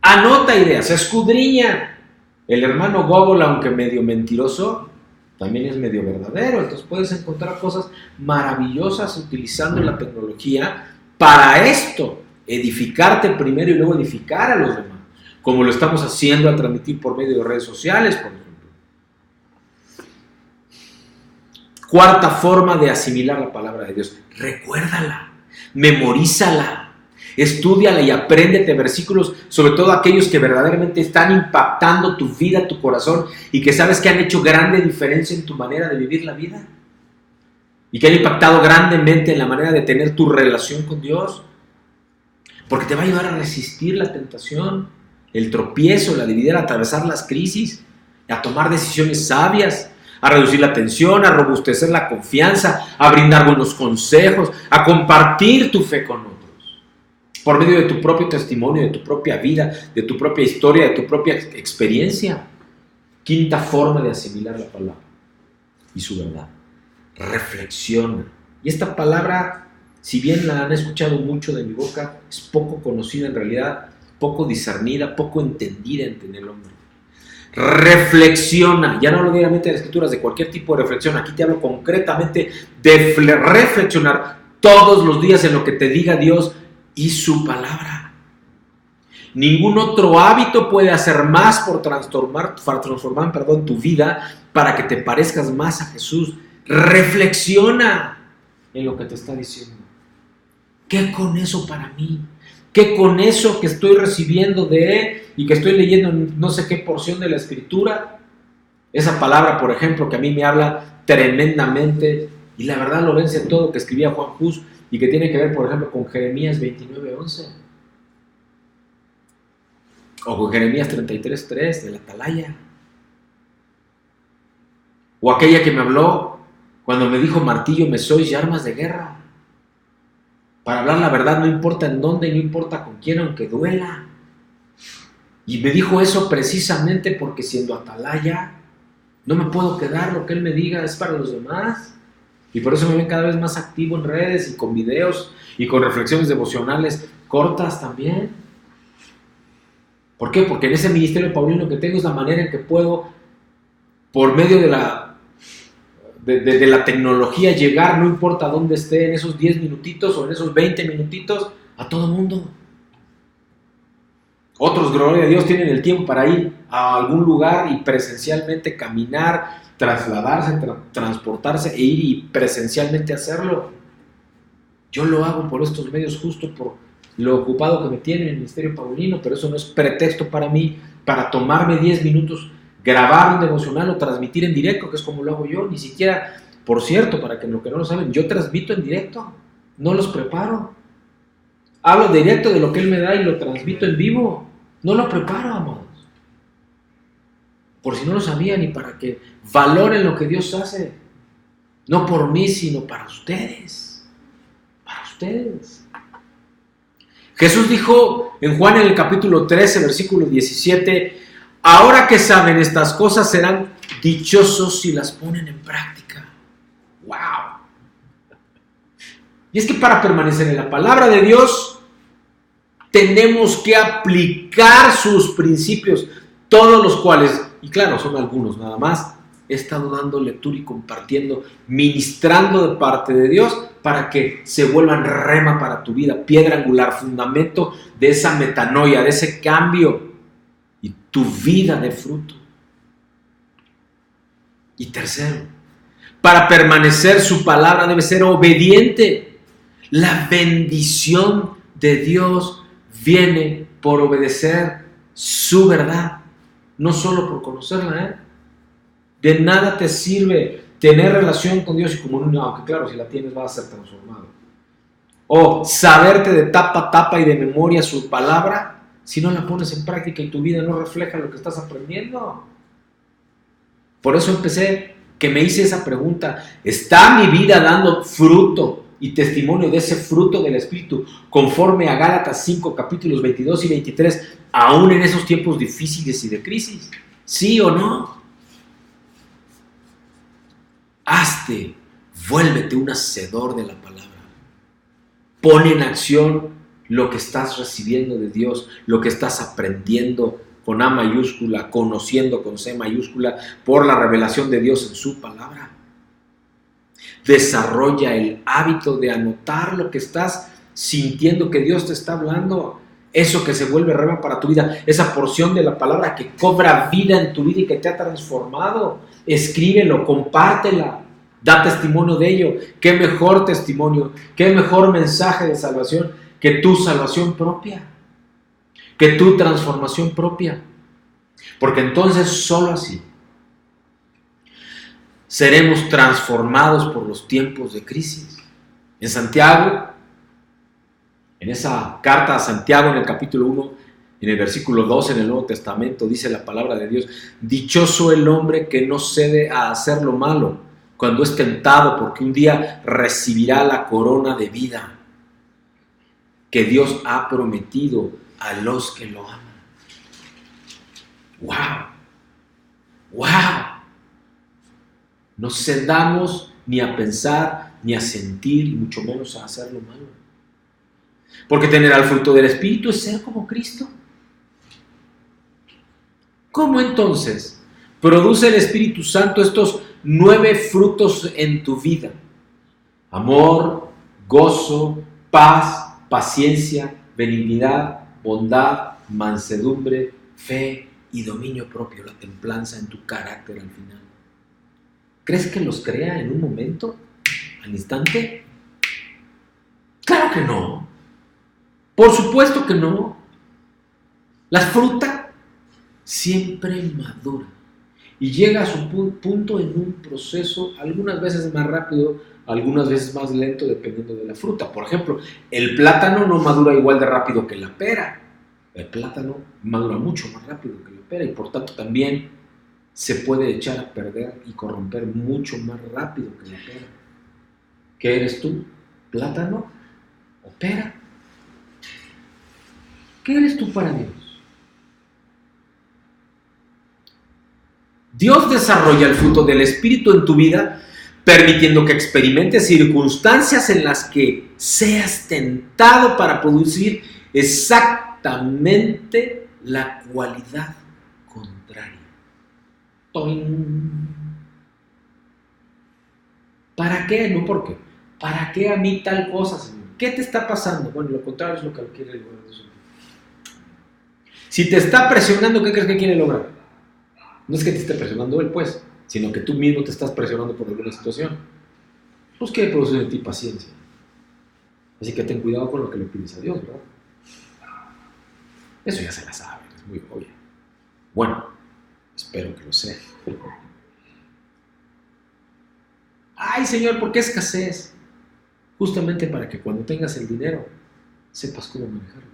Anota ideas, escudriña. El hermano Google, aunque medio mentiroso, también es medio verdadero. Entonces puedes encontrar cosas maravillosas utilizando la tecnología para esto: edificarte primero y luego edificar a los demás, como lo estamos haciendo a transmitir por medio de redes sociales, por ejemplo. Cuarta forma de asimilar la palabra de Dios: recuérdala, memorízala. Estúdiala y apréndete versículos, sobre todo aquellos que verdaderamente están impactando tu vida, tu corazón, y que sabes que han hecho grande diferencia en tu manera de vivir la vida, y que han impactado grandemente en la manera de tener tu relación con Dios, porque te va a ayudar a resistir la tentación, el tropiezo, la debilidad, a atravesar las crisis, a tomar decisiones sabias, a reducir la tensión, a robustecer la confianza, a brindar buenos consejos, a compartir tu fe con otros. Por medio de tu propio testimonio, de tu propia vida, de tu propia historia, de tu propia experiencia. Quinta forma de asimilar la palabra y su verdad. Reflexiona. Y esta palabra, si bien la han escuchado mucho de mi boca, es poco conocida en realidad, poco discernida, poco entendida entre el hombre. Reflexiona. Ya no hablo diariamente de las escrituras, de cualquier tipo de reflexión. Aquí te hablo concretamente de reflexionar todos los días en lo que te diga Dios y su palabra. Ningún otro hábito puede hacer más por transformar tu vida para que te parezcas más a Jesús. Reflexiona en lo que te está diciendo. ¿Qué con eso para mí? ¿Qué con eso que estoy recibiendo de Él y que estoy leyendo en no sé qué porción de la Escritura? Esa palabra, por ejemplo, que a mí me habla tremendamente y la verdad lo vence todo, que escribía Juan Hus y que tiene que ver, por ejemplo, con Jeremías 29:11 o con Jeremías 33:3 de la Atalaya, o aquella que me habló cuando me dijo: martillo me sois y armas de guerra. Para hablar la verdad no importa en dónde, no importa con quién, aunque duela. Y me dijo eso precisamente porque siendo atalaya no me puedo quedar, lo que él me diga es para los demás. Y por eso me ven cada vez más activo en redes y con videos y con reflexiones devocionales cortas también. ¿Por qué? Porque en ese ministerio paulino que tengo es la manera en que puedo, por medio de la tecnología, llegar, no importa dónde esté, en esos 10 minutitos o en esos 20 minutitos, a todo mundo. Otros, gloria a Dios, tienen el tiempo para ir a algún lugar y presencialmente caminar, trasladarse, transportarse e ir y presencialmente hacerlo. Yo lo hago por estos medios justo por lo ocupado que me tiene el ministerio paulino, pero eso no es pretexto para mí para tomarme 10 minutos, grabar un devocional o transmitir en directo, que es como lo hago yo. Ni siquiera, por cierto, para que lo que no lo saben, yo transmito en directo, no los preparo. Hablo directo de lo que Él me da y lo transmito en vivo, no lo preparo, amados. Por si no lo sabían y para que valoren lo que Dios hace, no por mí, sino para ustedes, para ustedes. Jesús dijo en Juan en el capítulo 13, versículo 17, ahora que saben estas cosas serán dichosos si las ponen en práctica. ¡Wow! Y es que para permanecer en la palabra de Dios tenemos que aplicar sus principios, todos los cuales, y claro, son algunos nada más, he estado dando lectura y compartiendo, ministrando de parte de Dios para que se vuelvan rema para tu vida, piedra angular, fundamento de esa metanoia, de ese cambio, y tu vida de fruto. Y tercero, para permanecer su palabra debe ser obediente. La bendición de Dios viene por obedecer su verdad, no solo por conocerla, De nada te sirve tener relación con Dios y comunión, aunque claro, si la tienes vas a ser transformado. O saberte de tapa a tapa y de memoria su palabra, si no la pones en práctica y tu vida no refleja lo que estás aprendiendo. Por eso me hice esa pregunta, ¿está mi vida dando fruto y testimonio de ese fruto del Espíritu conforme a Gálatas 5, capítulos 22 y 23, aún en esos tiempos difíciles y de crisis? ¿Sí o no? Hazte, vuélvete un hacedor de la palabra. Pon en acción lo que estás recibiendo de Dios, lo que estás aprendiendo con A mayúscula, conociendo con C mayúscula, por la revelación de Dios en su palabra. Desarrolla el hábito de anotar lo que estás sintiendo que Dios te está hablando. Eso que se vuelve rema para tu vida, esa porción de la palabra que cobra vida en tu vida y que te ha transformado. Escríbelo, compártela, da testimonio de ello. Qué mejor testimonio, qué mejor mensaje de salvación que tu salvación propia, que tu transformación propia. Porque entonces solo así seremos transformados por los tiempos de crisis. En Santiago, en esa carta a Santiago, en el capítulo 1, En el versículo 2 en el Nuevo Testamento dice la palabra de Dios: dichoso el hombre que no cede a hacer lo malo cuando es tentado, porque un día recibirá la corona de vida que Dios ha prometido a los que lo aman. ¡Wow! ¡Wow! No cedamos ni a pensar, ni a sentir, y mucho menos a hacer lo malo. Porque tener el fruto del Espíritu es ser como Cristo. ¿Cómo entonces produce el Espíritu Santo estos 9 frutos en tu vida? Amor, gozo, paz, paciencia, benignidad, bondad, mansedumbre, fe y dominio propio, la templanza en tu carácter al final. ¿Crees que los crea en un momento, al instante? Claro que no. Por supuesto que no. La fruta siempre madura y llega a su punto en un proceso, algunas veces más rápido, algunas veces más lento, dependiendo de la fruta. Por ejemplo, el plátano no madura igual de rápido que la pera. El plátano madura mucho más rápido que la pera y por tanto también se puede echar a perder y corromper mucho más rápido que la pera. ¿Qué eres tú? ¿Plátano o pera? ¿Qué eres tú para Dios? Dios desarrolla el fruto del Espíritu en tu vida, permitiendo que experimentes circunstancias en las que seas tentado para producir exactamente la cualidad contraria. ¡Toing! ¿Para qué? No, ¿por qué? ¿Para qué a mí tal cosa, Señor? ¿Qué te está pasando? Bueno, lo contrario es lo que quiere lograr Dios. Si te está presionando, ¿qué crees que quiere lograr? No es que te esté presionando Él, pues, sino que tú mismo te estás presionando por alguna situación. Pues quiere producir en ti paciencia. Así que ten cuidado con lo que le pides a Dios, ¿verdad? Eso ya se la sabe, es muy obvio. Bueno, espero que lo sea. Ay, Señor, ¿por qué escasez? Justamente para que cuando tengas el dinero, sepas cómo manejarlo.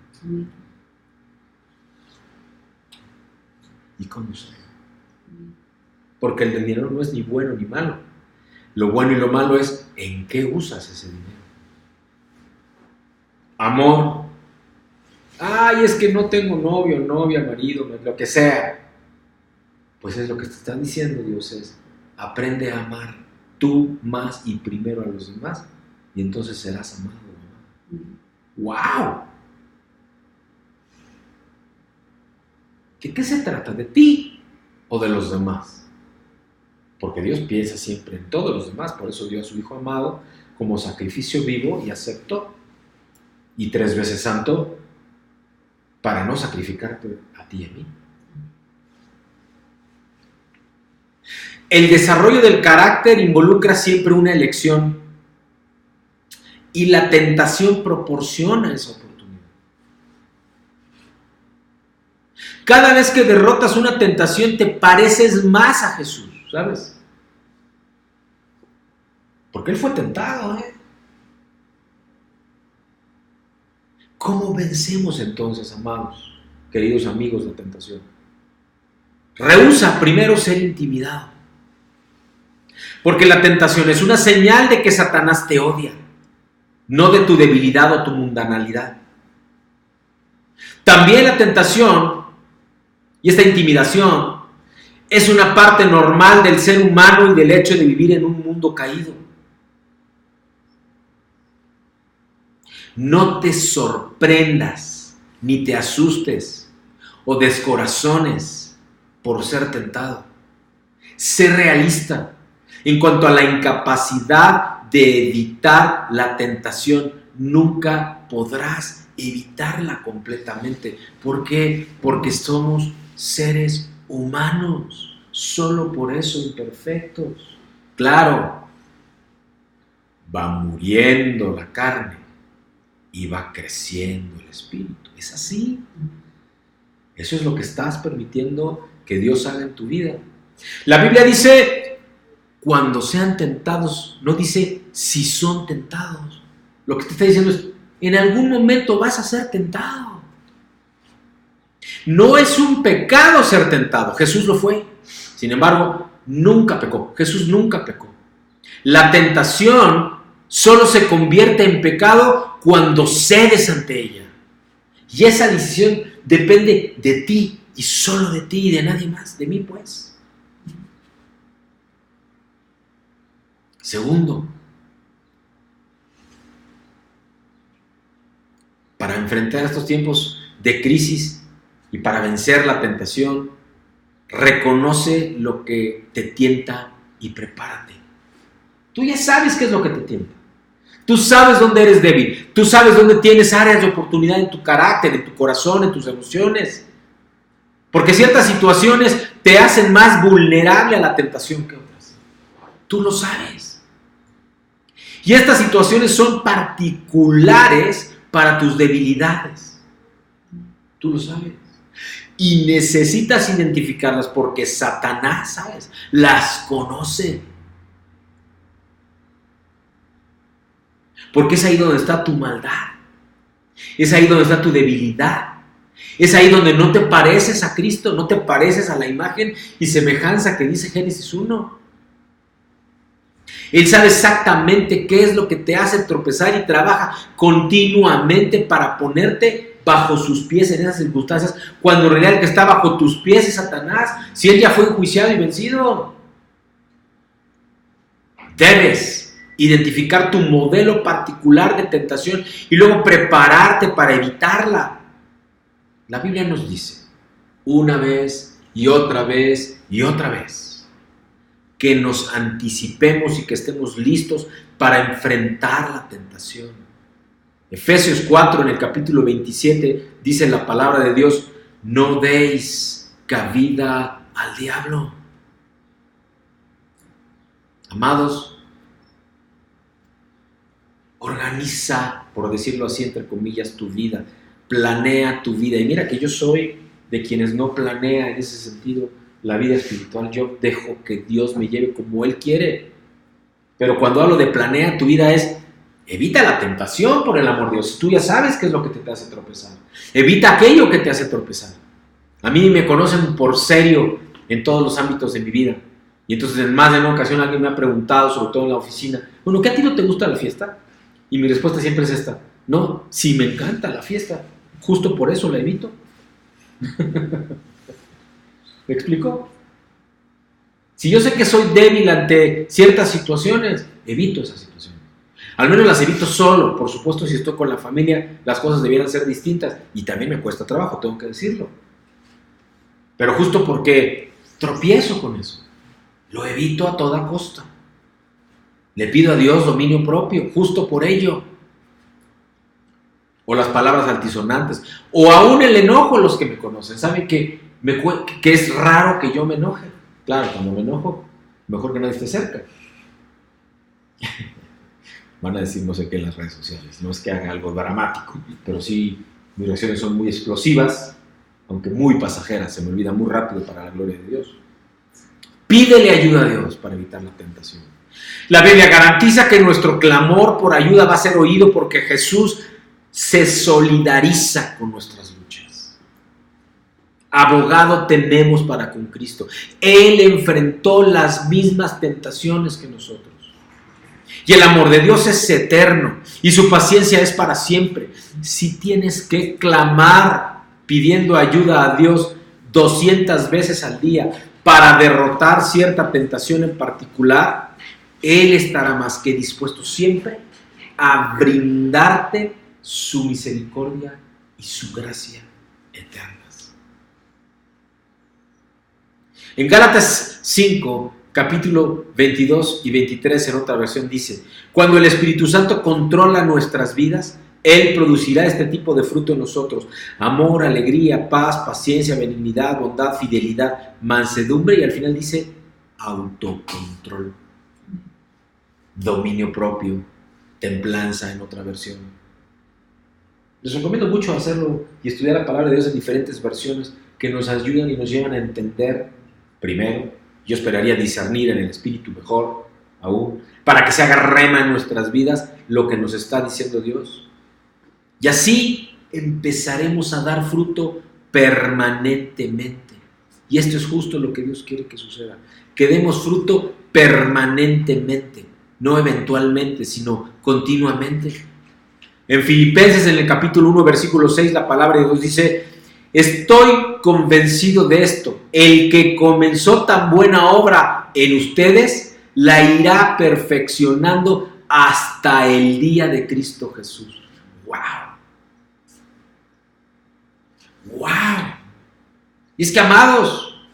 Y cómo usarlo. Porque el dinero no es ni bueno ni malo. Lo bueno y lo malo es en qué usas ese dinero. Amor. Ay, es que no tengo novio, novia, marido, lo que sea. Pues es lo que te están diciendo, Dios, es aprende a amar tú más y primero a los demás y entonces serás amado. ¡Wow! ¿De qué se trata? ¿De ti o de los demás? Porque Dios piensa siempre en todos los demás, por eso dio a su Hijo amado como sacrificio vivo y aceptó. Y 3 veces santo para no sacrificarte a ti y a mí. El desarrollo del carácter involucra siempre una elección y la tentación proporciona esa oportunidad. Cada vez que derrotas una tentación te pareces más a Jesús, ¿sabes? Porque Él fue tentado, ¿eh? ¿Cómo vencemos entonces, amados, queridos amigos, la tentación? Rehúsa primero ser intimidado. Porque la tentación es una señal de que Satanás te odia, no de tu debilidad o tu mundanalidad. También la tentación y esta intimidación es una parte normal del ser humano y del hecho de vivir en un mundo caído. No te sorprendas, ni te asustes o descorazones por ser tentado. Sé realista en cuanto a la incapacidad de evitar la tentación. Nunca podrás evitarla completamente. ¿Por qué? Porque somos seres humanos, solo por eso imperfectos. Claro, va muriendo la carne y va creciendo el espíritu. Es así. Eso es lo que estás permitiendo que Dios haga en tu vida. La Biblia dice, cuando sean tentados, no dice si son tentados. Lo que te está diciendo es, en algún momento vas a ser tentado. No es un pecado ser tentado. Jesús lo fue. Sin embargo, nunca pecó. Jesús nunca pecó. La tentación solo se convierte en pecado cuando cedes ante ella. Y esa decisión depende de ti y solo de ti y de nadie más, de mí pues. Segundo, para enfrentar estos tiempos de crisis y para vencer la tentación, reconoce lo que te tienta y prepárate. Tú ya sabes qué es lo que te tienta. Tú sabes dónde eres débil. Tú sabes dónde tienes áreas de oportunidad en tu carácter, en tu corazón, en tus emociones. Porque ciertas situaciones te hacen más vulnerable a la tentación que otras. Tú lo sabes. Y estas situaciones son particulares para tus debilidades. Tú lo sabes. Y necesitas identificarlas porque Satanás, ¿sabes?, las conoce. Porque es ahí donde está tu maldad. Es ahí donde está tu debilidad. Es ahí donde no te pareces a Cristo, no te pareces a la imagen y semejanza que dice Génesis 1. Él sabe exactamente qué es lo que te hace tropezar y trabaja continuamente para ponerte bajo sus pies en esas circunstancias, cuando en realidad el que está bajo tus pies es Satanás, si él ya fue enjuiciado y vencido. Debes identificar tu modelo particular de tentación y luego prepararte para evitarla. La Biblia nos dice una vez y otra vez y otra vez que nos anticipemos y que estemos listos para enfrentar la tentación. Efesios 4, en el capítulo 27, dice la palabra de Dios: no deis cabida al diablo. Amados, organiza, por decirlo así, entre comillas, tu vida. Planea tu vida. Y mira que yo soy de quienes no planea en ese sentido la vida espiritual. Yo dejo que Dios me lleve como Él quiere. Pero cuando hablo de planea tu vida es: evita la tentación, por el amor de Dios. Tú ya sabes qué es lo que te hace tropezar. Evita aquello que te hace tropezar. A mí me conocen por serio en todos los ámbitos de mi vida. Y entonces en más de una ocasión alguien me ha preguntado, sobre todo en la oficina: bueno, ¿qué a ti no te gusta la fiesta? Y mi respuesta siempre es esta: no, sí me encanta la fiesta, justo por eso la evito. ¿Me explico? Si yo sé que soy débil ante ciertas situaciones, evito esas situaciones. Al menos las evito solo. Por supuesto, si estoy con la familia, las cosas debieran ser distintas. Y también me cuesta trabajo, tengo que decirlo. Pero justo porque tropiezo con eso, lo evito a toda costa. Le pido a Dios dominio propio, justo por ello. O las palabras altisonantes, o aún el enojo. Los que me conocen saben que es raro que yo me enoje. Claro, cuando me enojo, mejor que nadie esté cerca. Van a decir no sé qué en las redes sociales, no es que haga algo dramático, pero sí, mis reacciones son muy explosivas, aunque muy pasajeras, se me olvida muy rápido para la gloria de Dios. Pídele ayuda a Dios para evitar la tentación. La Biblia garantiza que nuestro clamor por ayuda va a ser oído porque Jesús se solidariza con nuestras luchas. Abogado tenemos para con Cristo. Él enfrentó las mismas tentaciones que nosotros. Y el amor de Dios es eterno y su paciencia es para siempre. Si tienes que clamar pidiendo ayuda a Dios 200 veces al día para derrotar cierta tentación en particular, Él estará más que dispuesto siempre a brindarte su misericordia y su gracia eternas. En Gálatas 5, capítulo 22 y 23, en otra versión dice: cuando el Espíritu Santo controla nuestras vidas, Él producirá este tipo de fruto en nosotros: amor, alegría, paz, paciencia, benignidad, bondad, fidelidad, mansedumbre, y al final dice autocontrol, dominio propio, templanza en otra versión. Les recomiendo mucho hacerlo y estudiar la palabra de Dios en diferentes versiones que nos ayudan y nos llevan a entender primero. Yo esperaría discernir en el Espíritu mejor aún, para que se haga rema en nuestras vidas lo que nos está diciendo Dios. Y así empezaremos a dar fruto permanentemente. Y esto es justo lo que Dios quiere que suceda. Que demos fruto permanentemente, no eventualmente, sino continuamente. En Filipenses, en el capítulo 1, versículo 6, la palabra de Dios dice: estoy convencido de esto, el que comenzó tan buena obra en ustedes, la irá perfeccionando hasta el día de Cristo Jesús. ¡Wow! ¡Wow! Y es que, amados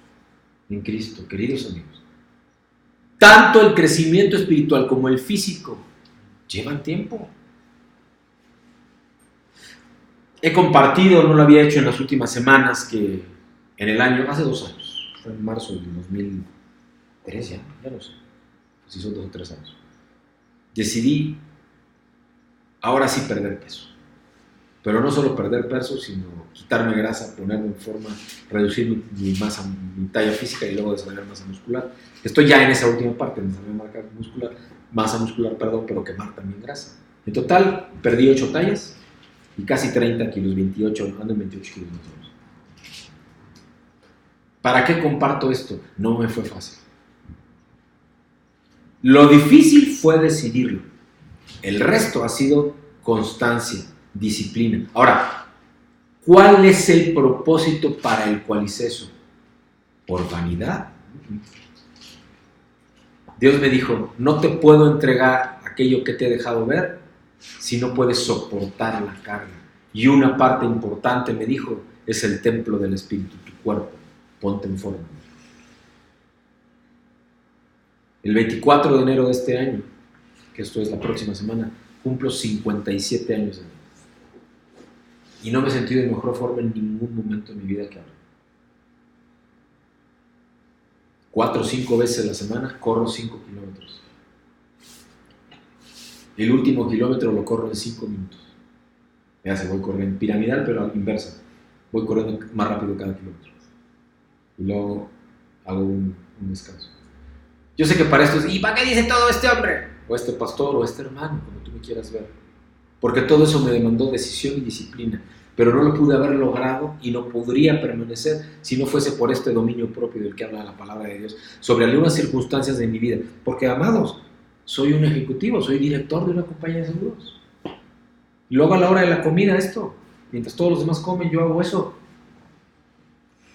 en Cristo, queridos amigos, tanto el crecimiento espiritual como el físico llevan tiempo. He compartido, no lo había hecho en las últimas semanas, que en el año, hace 2 años, fue en marzo de 2003, ya no sé, si son 2 o 3 años, decidí ahora sí perder peso. Pero no solo perder peso, sino quitarme grasa, ponerme en forma, reducir mi masa, mi talla física y luego desarrollar masa muscular. Estoy ya en esa última parte, en desarrollar masa muscular, pero quemar también grasa. En total, perdí 8 tallas y casi 30 kilos, 28, ando en 28 kilos más o menos. ¿Para qué comparto esto? No me fue fácil. Lo difícil fue decidirlo. El resto ha sido constancia, disciplina. Ahora, ¿cuál es el propósito para el cual hice eso? ¿Por vanidad? Dios me dijo: no te puedo entregar aquello que te he dejado ver si no puedes soportar la carga. Y una parte importante, me dijo, es el templo del Espíritu, tu cuerpo. Ponte en forma. El 24 de enero de este año, que esto es la próxima semana, cumplo 57 años de vida. Y no me he sentido de mejor forma en ningún momento de mi vida que ahora. 4 o 5 veces a la semana corro 5 kilómetros. El último kilómetro lo corro en 5 minutos. Ya se voy corriendo piramidal, pero a la inversa. Voy corriendo más rápido cada kilómetro. Y luego hago un descanso. Yo sé que para esto es: ¿y para qué dice todo este hombre? O este pastor, o este hermano, como tú me quieras ver. Porque todo eso me demandó decisión y disciplina. Pero no lo pude haber logrado y no podría permanecer si no fuese por este dominio propio del que habla la palabra de Dios sobre algunas circunstancias de mi vida. Porque, amados, soy un ejecutivo, soy director de una compañía de seguros. Y luego a la hora de la comida esto, mientras todos los demás comen, yo hago eso.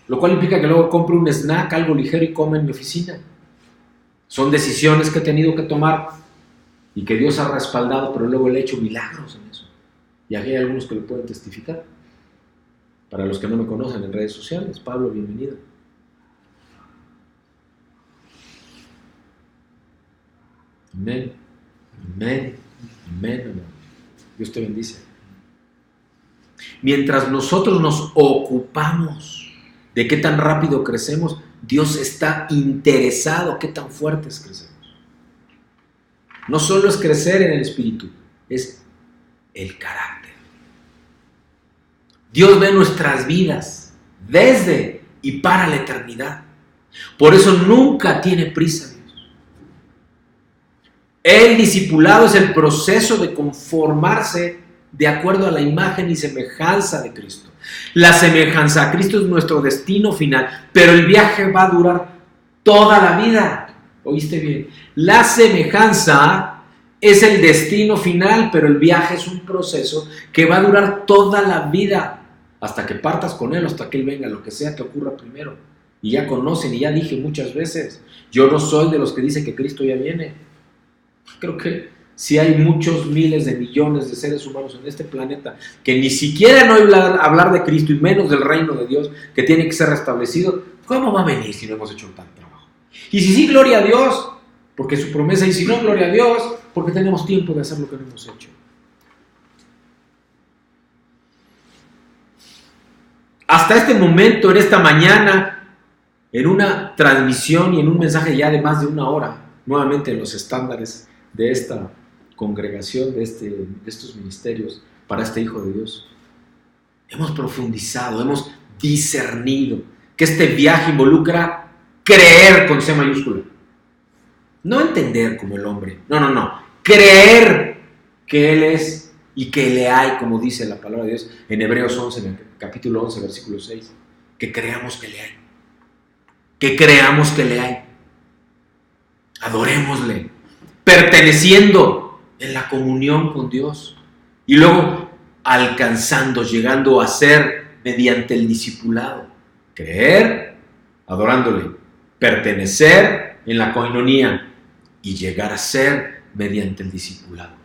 Lo cual implica que luego compro un snack, algo ligero, y como en mi oficina. Son decisiones que he tenido que tomar y que Dios ha respaldado, pero luego le he hecho milagros en eso. Y aquí hay algunos que lo pueden testificar. Para los que no me conocen en redes sociales, Pablo, bienvenido. Amén, amén, amén, amén. Dios te bendice. Mientras nosotros nos ocupamos de qué tan rápido crecemos, Dios está interesado qué tan fuertes crecemos. No solo es crecer en el espíritu, es el carácter. Dios ve nuestras vidas desde y para la eternidad. Por eso nunca tiene prisa Dios. El discipulado es el proceso de conformarse de acuerdo a la imagen y semejanza de Cristo. La semejanza a Cristo es nuestro destino final, pero el viaje va a durar toda la vida. ¿Oíste bien? La semejanza es el destino final, pero el viaje es un proceso que va a durar toda la vida, hasta que partas con Él, hasta que Él venga, lo que sea que ocurra primero. Y ya conocen, y ya dije muchas veces, yo no soy de los que dice que Cristo ya viene. Creo que si hay muchos miles de millones de seres humanos en este planeta que ni siquiera han oído hablar de Cristo y menos del reino de Dios que tiene que ser restablecido, ¿cómo va a venir si no hemos hecho tanto trabajo? Y si sí, gloria a Dios, porque su promesa, y si no, gloria a Dios, porque tenemos tiempo de hacer lo que no hemos hecho. Hasta este momento, en esta mañana, en una transmisión y en un mensaje ya de más de 1 hora, nuevamente en los estándares de esta congregación, de estos ministerios para este Hijo de Dios, hemos profundizado, hemos discernido que este viaje involucra creer con C mayúscula. No entender como el hombre, no. Creer que Él es y que le hay, como dice la palabra de Dios en Hebreos 11, en el capítulo 11, versículo 6, que creamos que le hay. Que creamos que le hay. Adorémosle, perteneciendo en la comunión con Dios y luego alcanzando, llegando a ser mediante el discipulado. Creer, adorándole, pertenecer en la coinonía y llegar a ser mediante el discipulado.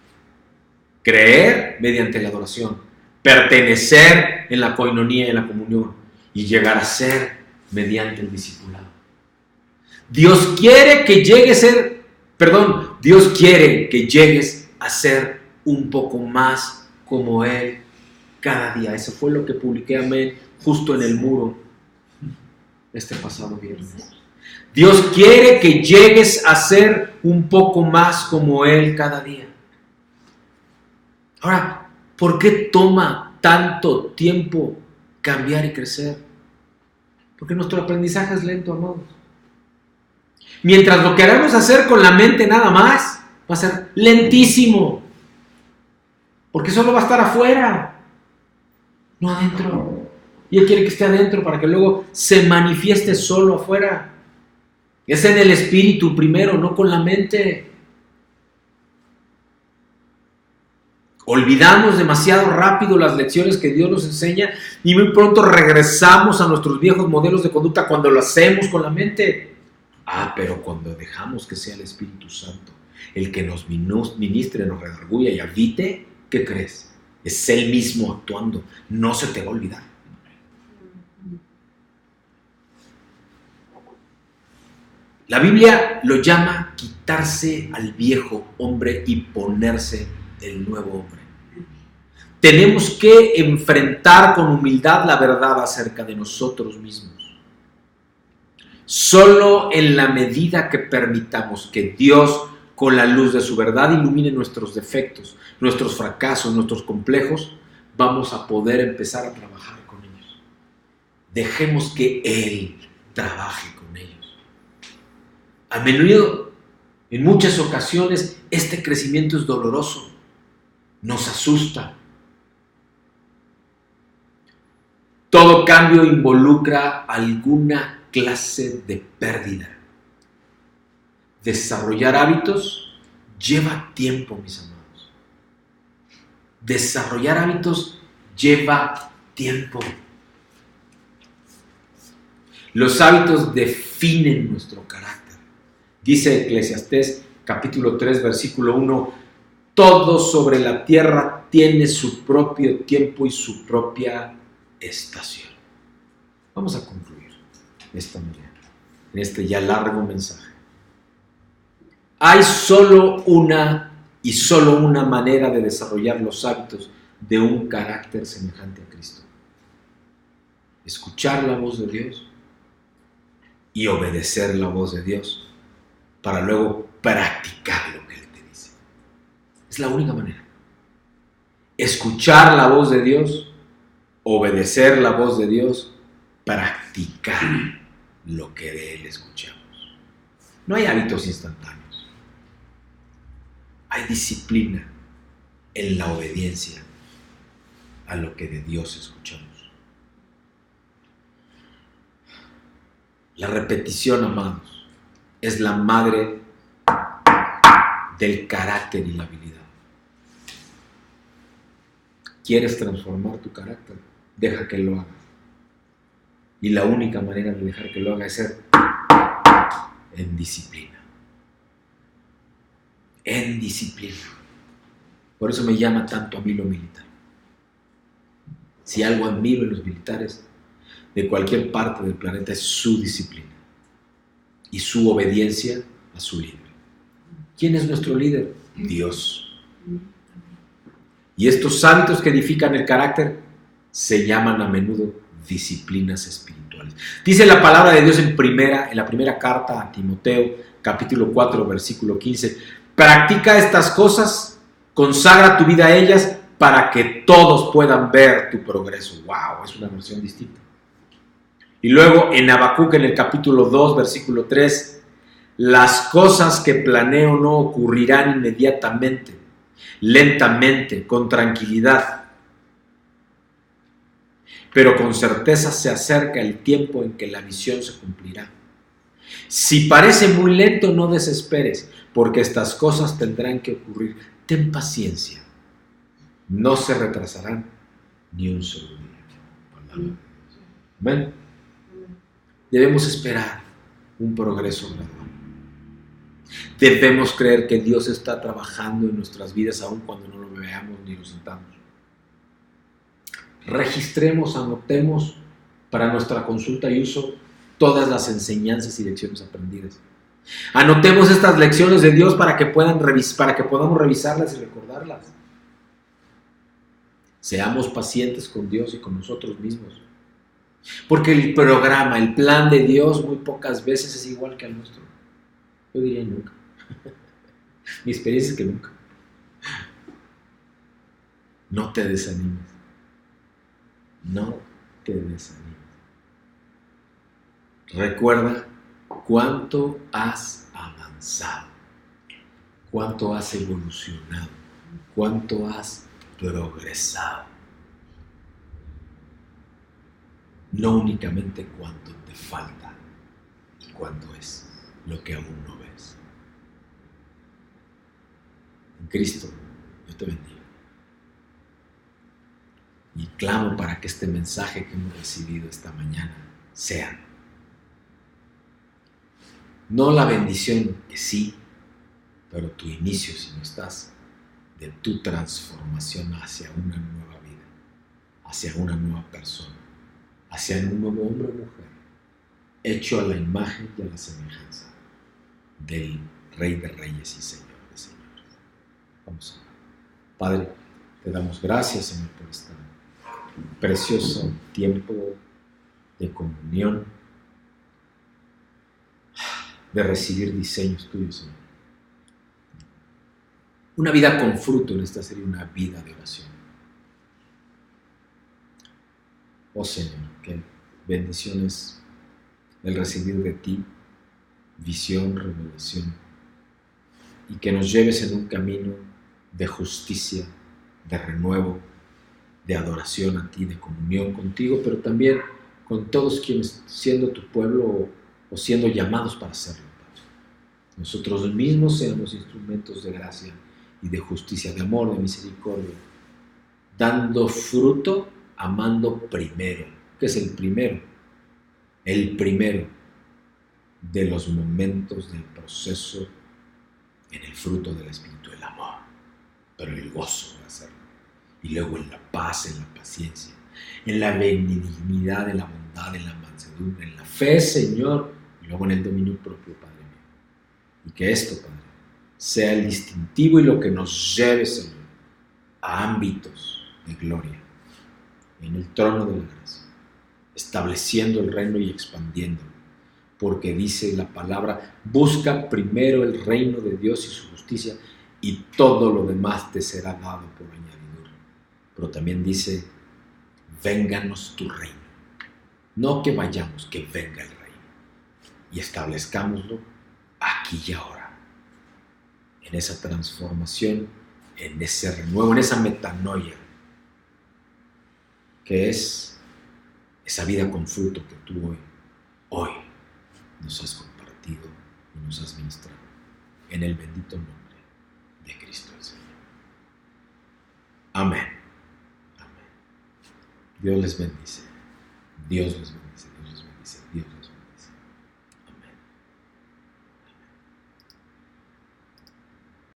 Creer mediante la adoración, pertenecer en la coinonía y en la comunión y llegar a ser mediante el discipulado. Dios quiere que llegues a ser un poco más como Él cada día. Eso fue lo que publiqué, amén, justo en el muro este pasado viernes. Dios quiere que llegues a ser un poco más como Él cada día. Ahora, ¿por qué toma tanto tiempo cambiar y crecer? Porque nuestro aprendizaje es lento, amados. Mientras lo queramos hacer con la mente nada más, va a ser lentísimo. Porque solo va a estar afuera, no adentro. Y Él quiere que esté adentro para que luego se manifieste solo afuera. Es en el espíritu primero, no con la mente. Olvidamos demasiado rápido las lecciones que Dios nos enseña y muy pronto regresamos a nuestros viejos modelos de conducta cuando lo hacemos con la mente. Pero cuando dejamos que sea el Espíritu Santo el que nos ministre, nos redarguya y habite, ¿qué crees? Es Él mismo actuando, no se te va a olvidar. La Biblia lo llama quitarse al viejo hombre y ponerse el nuevo hombre. Tenemos que enfrentar con humildad la verdad acerca de nosotros mismos. Solo en la medida que permitamos que Dios, con la luz de su verdad, ilumine nuestros defectos, nuestros fracasos, nuestros complejos, vamos a poder empezar a trabajar con ellos. Dejemos que Él trabaje con ellos. A menudo, en muchas ocasiones, este crecimiento es doloroso, nos asusta. Todo cambio involucra alguna clase de pérdida. Desarrollar hábitos lleva tiempo, mis amados. Desarrollar hábitos lleva tiempo. Los hábitos definen nuestro carácter. Dice Eclesiastés capítulo 3, versículo 1, todo sobre la tierra tiene su propio tiempo y su propia estación. Vamos a concluir esta mañana, en este ya largo mensaje. Hay solo una manera de desarrollar los hábitos de un carácter semejante a Cristo. Escuchar la voz de Dios y obedecer la voz de Dios para luego practicar lo que Él te dice. Es la única manera. Escuchar la voz de Dios, obedecer la voz de Dios, practicar lo que de Él escuchamos. No hay hábitos instantáneos. Hay disciplina en la obediencia a lo que de Dios escuchamos. La repetición, amados, es la madre del carácter y la habilidad. ¿Quieres transformar tu carácter? Deja que lo haga. Y la única manera de dejar que lo haga es ser en disciplina. En disciplina. Por eso me llama tanto a mí lo militar. Si algo admiro en los militares de cualquier parte del planeta es su disciplina y su obediencia a su líder. ¿Quién es nuestro líder? Dios. Y estos hábitos que edifican el carácter se llaman a menudo disciplinas espirituales. Dice la palabra de Dios en la primera carta a Timoteo, capítulo 4, versículo 15. Practica estas cosas, consagra tu vida a ellas para que todos puedan ver tu progreso. ¡Wow! Es una versión distinta. Y luego en Habacuc, en el capítulo 2, versículo 3, las cosas que planeo no ocurrirán inmediatamente, lentamente, con tranquilidad, pero con certeza se acerca el tiempo en que la visión se cumplirá. Si parece muy lento, no desesperes, porque estas cosas tendrán que ocurrir. Ten paciencia, no se retrasarán ni un solo día. Palabra de Dios. Amén. Debemos esperar un progreso gradual. Debemos creer que Dios está trabajando en nuestras vidas aun cuando no lo veamos ni lo sintamos. Registremos, anotemos para nuestra consulta y uso todas las enseñanzas y lecciones aprendidas. Anotemos estas lecciones de Dios para que podamos revisarlas y recordarlas. Seamos pacientes con Dios y con nosotros mismos. Porque el programa, el plan de Dios muy pocas veces es igual que el nuestro. Yo diría nunca. Mi experiencia es que nunca. No te desanimes. No te desanimes. Recuerda cuánto has avanzado, cuánto has evolucionado, cuánto has progresado. No únicamente cuánto te falta y cuánto es lo que aún no ves. En Cristo, yo te bendigo. Y clamo para que este mensaje que hemos recibido esta mañana sea no la bendición que sí, pero tu inicio, si no estás, de tu transformación hacia una nueva vida, hacia una nueva persona, hacia un nuevo hombre o mujer, hecho a la imagen y a la semejanza del Rey de Reyes y Señor de Señores. Vamos a orar. Padre, te damos gracias, Señor, por este precioso tiempo de comunión, de recibir diseños tuyos, Señor. Una vida con fruto en esta sería una vida de oración. Oh Señor, que bendiciones el recibir de ti, visión, revelación, y que nos lleves en un camino de justicia, de renuevo, de adoración a ti, de comunión contigo, pero también con todos quienes, siendo tu pueblo o siendo llamados para serlo, Padre. Nosotros mismos seamos instrumentos de gracia y de justicia, de amor, de misericordia, dando fruto, amando primero. ¿Qué es el primero? El primero de los momentos del proceso en el fruto del Espíritu, el amor, pero el gozo de hacerlo. Y luego en la paz, en la paciencia, en la benignidad, en la bondad, en la mansedumbre, en la fe, Señor, y luego en el dominio propio, Padre mío. Y que esto, Padre, sea el distintivo y lo que nos lleve, Señor, a ámbitos de gloria en el trono de la gracia, estableciendo el reino y expandiéndolo, porque dice la palabra: busca primero el reino de Dios y su justicia, y todo lo demás te será dado por añadidura. Pero también dice: vénganos tu reino. No que vayamos, que venga el reino. Y establezcámoslo aquí y ahora. En esa transformación, en ese renuevo, en esa metanoia, que es esa vida con fruto que tú hoy nos has compartido y nos has ministrado. En el bendito nombre de Cristo el Señor. Amén. Amén. Dios les bendice. Dios les bendice.